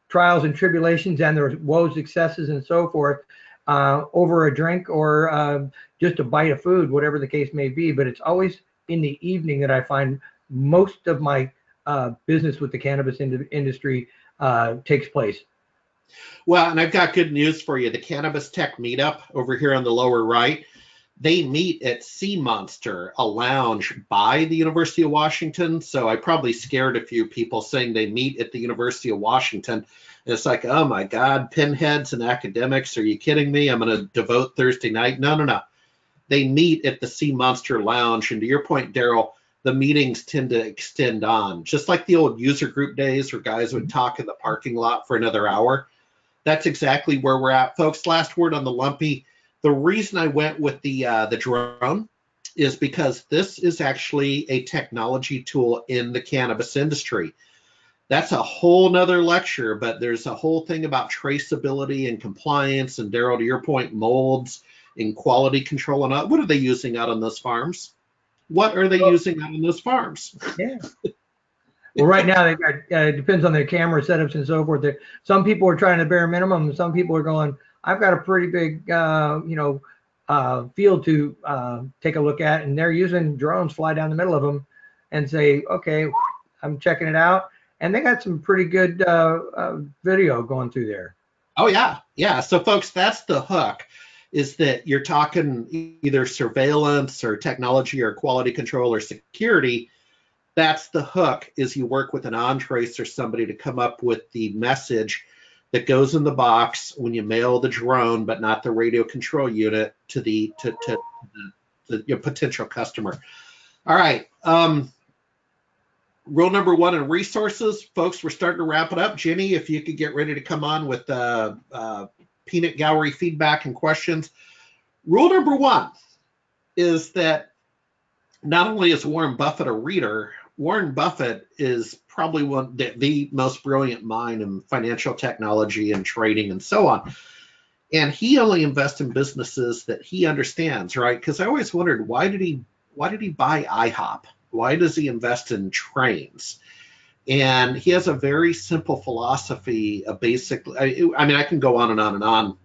trials and tribulations and their woes, successes, and so forth over a drink or just a bite of food, whatever the case may be. But it's always in the evening that I find most of my business with the cannabis industry takes place.
Well, and I've got good news for you. The Cannabis Tech Meetup over here on the lower right, they meet at Sea Monster, a lounge by the University of Washington. So I probably scared a few people saying they meet at the University of Washington. And it's like, oh my God, pinheads and academics. Are you kidding me? I'm going to devote Thursday night. No. They meet at the Sea Monster Lounge. And to your point, Daryl, the meetings tend to extend on, just like the old user group days where guys would talk in the parking lot for another hour. That's exactly where we're at, folks. Last word on the lumpy. The reason I went with the drone is because this is actually a technology tool in the cannabis industry. That's a whole nother lecture, but there's a whole thing about traceability and compliance. And Daryl, to your point, molds and quality control. And what are they using out on those farms? What are they using out on those farms?
Yeah. Well, right now, it depends on their camera setups and so forth. Some people are trying the bare minimum, and some people are going, I've got a pretty big, field to take a look at, and they're using drones, fly down the middle of them, and say, okay, I'm checking it out, and they got some pretty good video going through there.
Oh yeah. So folks, that's the hook, is that you're talking either surveillance or technology or quality control or security. That's the hook, is you work with an on-trace or somebody to come up with the message that goes in the box when you mail the drone, but not the radio control unit to the your potential customer. All right. Rule number one in resources, folks, we're starting to wrap it up. Jenny, if you could get ready to come on with peanut gallery feedback and questions. Rule number one is that not only is Warren Buffett a reader, Warren Buffett is probably the most brilliant mind in financial technology and trading and so on. And he only invests in businesses that he understands, right? Because I always wondered, why did he buy IHOP? Why does he invest in trains? And he has a very simple philosophy of basically, I mean, I can go on and on and on,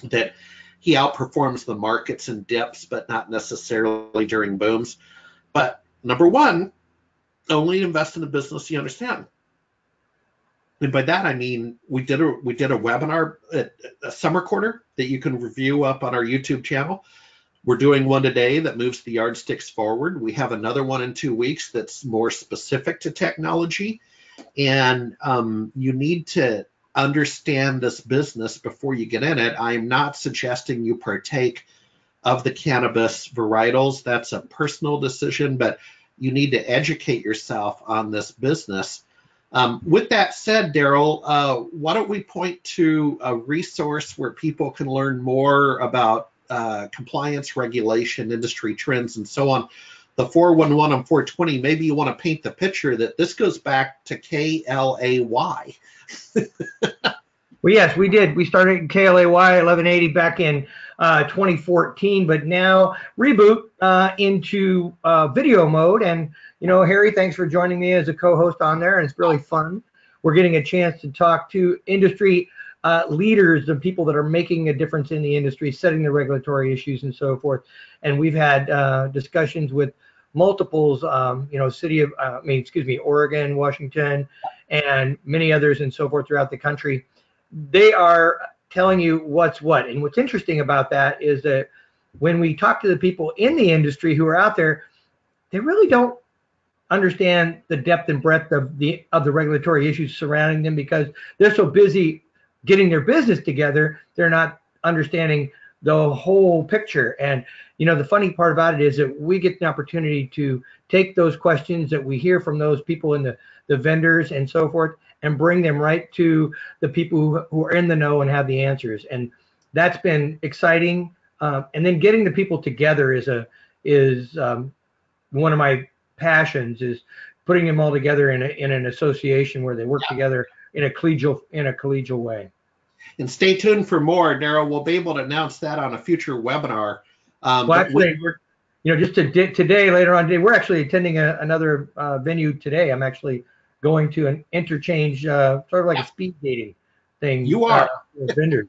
that he outperforms the markets in dips, but not necessarily during booms. But number one, only invest in a business you understand. And by that, I mean, we did a webinar, a summer quarter, that you can review up on our YouTube channel. We're doing one today that moves the yardsticks forward. We have another one in 2 weeks that's more specific to technology. And you need to understand this business before you get in it. I'm not suggesting you partake of the cannabis varietals. That's a personal decision, but you need to educate yourself on this business. With that said, Daryl, why don't we point to a resource where people can learn more about compliance, regulation, industry trends, and so on. The 411 and 420, maybe you want to paint the picture that this goes back to KLAY.
Well, yes, we did. We started KLAY 1180 back in 2014, but now reboot into video mode. And, Harry, thanks for joining me as a co-host on there. And it's really fun. We're getting a chance to talk to industry leaders, the people that are making a difference in the industry, setting the regulatory issues and so forth. And we've had discussions with multiples, Oregon, Washington, and many others and so forth throughout the country. They are telling you what's what. And what's interesting about that is that when we talk to the people in the industry who are out there, they really don't understand the depth and breadth of the regulatory issues surrounding them, because they're so busy getting their business together, they're not understanding the whole picture. And the funny part about it is that we get the opportunity to take those questions that we hear from those people in the vendors and so forth, and bring them right to the people who are in the know and have the answers. And that's been exciting. And then getting the people together is one of my passions, is putting them all together in an association where they work together in a collegial way.
And stay tuned for more, Daryl. We'll be able to announce that on a future webinar.
Well, actually, we're just today, later on today, we're actually attending another venue today. I'm actually going to an interchange, sort of like a speed dating thing.
You are
with vendors.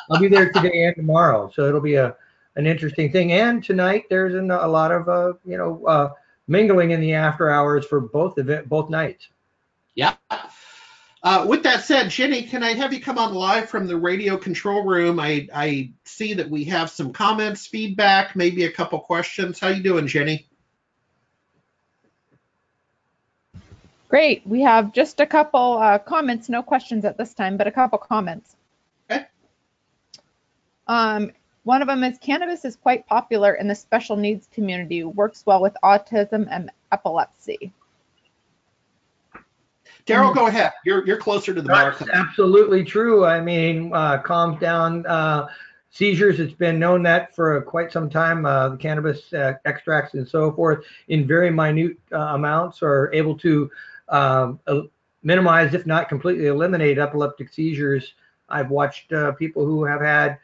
I'll be there today and tomorrow, so it'll be an interesting thing. And tonight there's a lot of mingling in the after hours for both nights.
Yeah. With that said, Jenny, can I have you come on live from the radio control room? I see that we have some comments, feedback, maybe a couple questions. How you doing, Jenny?
Great. We have just a couple comments, no questions at this time, but a couple comments.
Okay.
One of them is, cannabis is quite popular in the special needs community, works well with autism and epilepsy.
Daryl, go ahead. You're closer to the
That's
mark.
absolutely true. I mean, calms down seizures. It's been known that for quite some time. The cannabis extracts and so forth in very minute amounts are able to minimize, if not completely eliminate, epileptic seizures. I've watched people who have had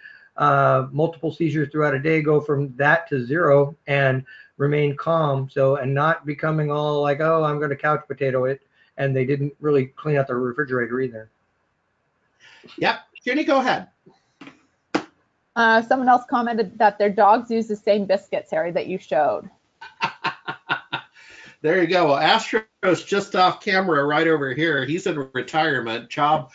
multiple seizures throughout a day go from that to zero and remain calm. So, and not becoming all like, oh, I'm going to couch potato it. And they didn't really clean out the refrigerator either.
Yep. Jenny, go ahead.
Someone else commented that their dogs use the same biscuits, Harry, that you showed.
There you go. Well, Astro's just off camera right over here. He's in retirement. Job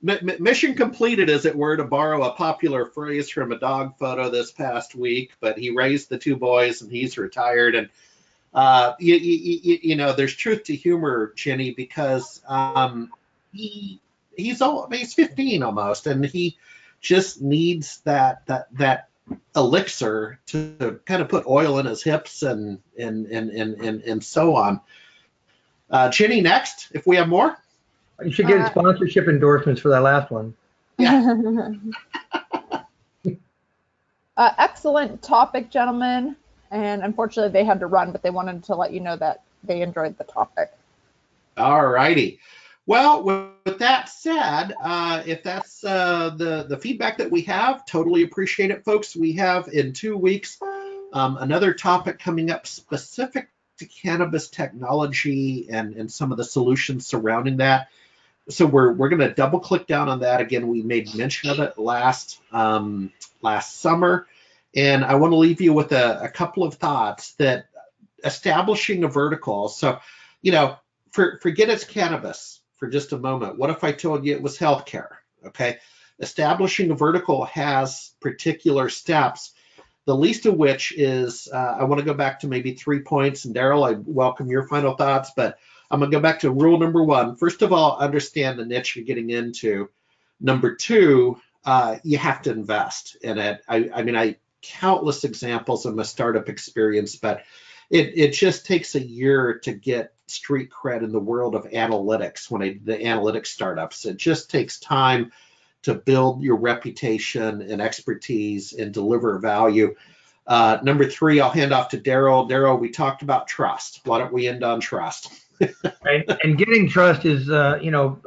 mission completed, as it were, to borrow a popular phrase from a dog photo this past week. But he raised the two boys and he's retired. And there's truth to humor, Jenny, because he's 15 almost, and he just needs that elixir to kind of put oil in his hips and so on. Jenny, next, if we have more.
You should get sponsorship endorsements for that last one.
Yeah.
Excellent topic, gentlemen. And unfortunately, they had to run, but they wanted to let you know that they enjoyed the topic.
All righty. Well, with that said, if that's the feedback that we have, totally appreciate it, folks. We have in 2 weeks another topic coming up specific to cannabis technology and some of the solutions surrounding that. So we're going to double click down on that. Again, we made mention of it last summer. And I want to leave you with a couple of thoughts that establishing a vertical. So, forget it's cannabis for just a moment. What if I told you it was healthcare? Okay. Establishing a vertical has particular steps, the least of which is, I want to go back to maybe 3 points. And Daryl, I welcome your final thoughts, but I'm going to go back to rule number 1. First of all, understand the niche you're getting into. Number 2, you have to invest in it. I countless examples of my startup experience, but it just takes a year to get street cred in the world of analytics. The analytics startups, it just takes time to build your reputation and expertise and deliver value. Number 3, I'll hand off to Daryl. Daryl, we talked about trust. Why don't we end on trust?
and getting trust is a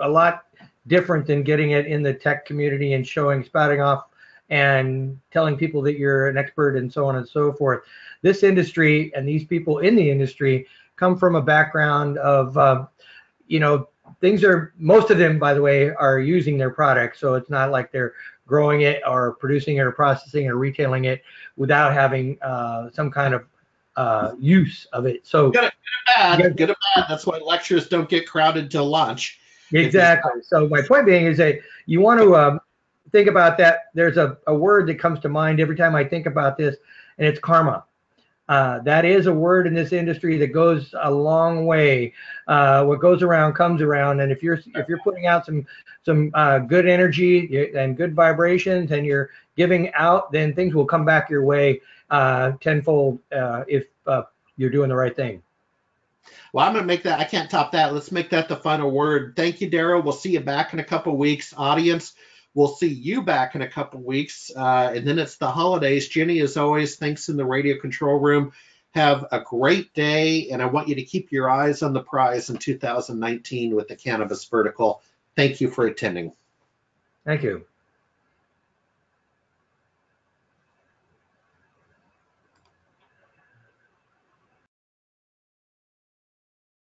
lot different than getting it in the tech community and spouting off and telling people that you're an expert and so on and so forth. This industry and these people in the industry come from a background of, most of them, by the way, are using their product. So it's not like they're growing it or producing it or processing or retailing it without having some kind of use of it. So
good and bad. That's why lectures don't get crowded till lunch.
Exactly. So my point being is that you want to think about that. There's a word that comes to mind every time I think about this, and it's karma. That is a word in this industry that goes a long way. What goes around comes around, and if you're putting out some good energy and good vibrations, and you're giving out, then things will come back your way tenfold if you're doing the right thing.
Well, I'm going to make that. I can't top that. Let's make that the final word. Thank you, Daryl. We'll see you back in a couple weeks. Audience, we'll see you back in a couple weeks. And then it's the holidays. Jenny, as always, thanks in the radio control room. Have a great day. And I want you to keep your eyes on the prize in 2019 with the cannabis vertical. Thank you for attending.
Thank you.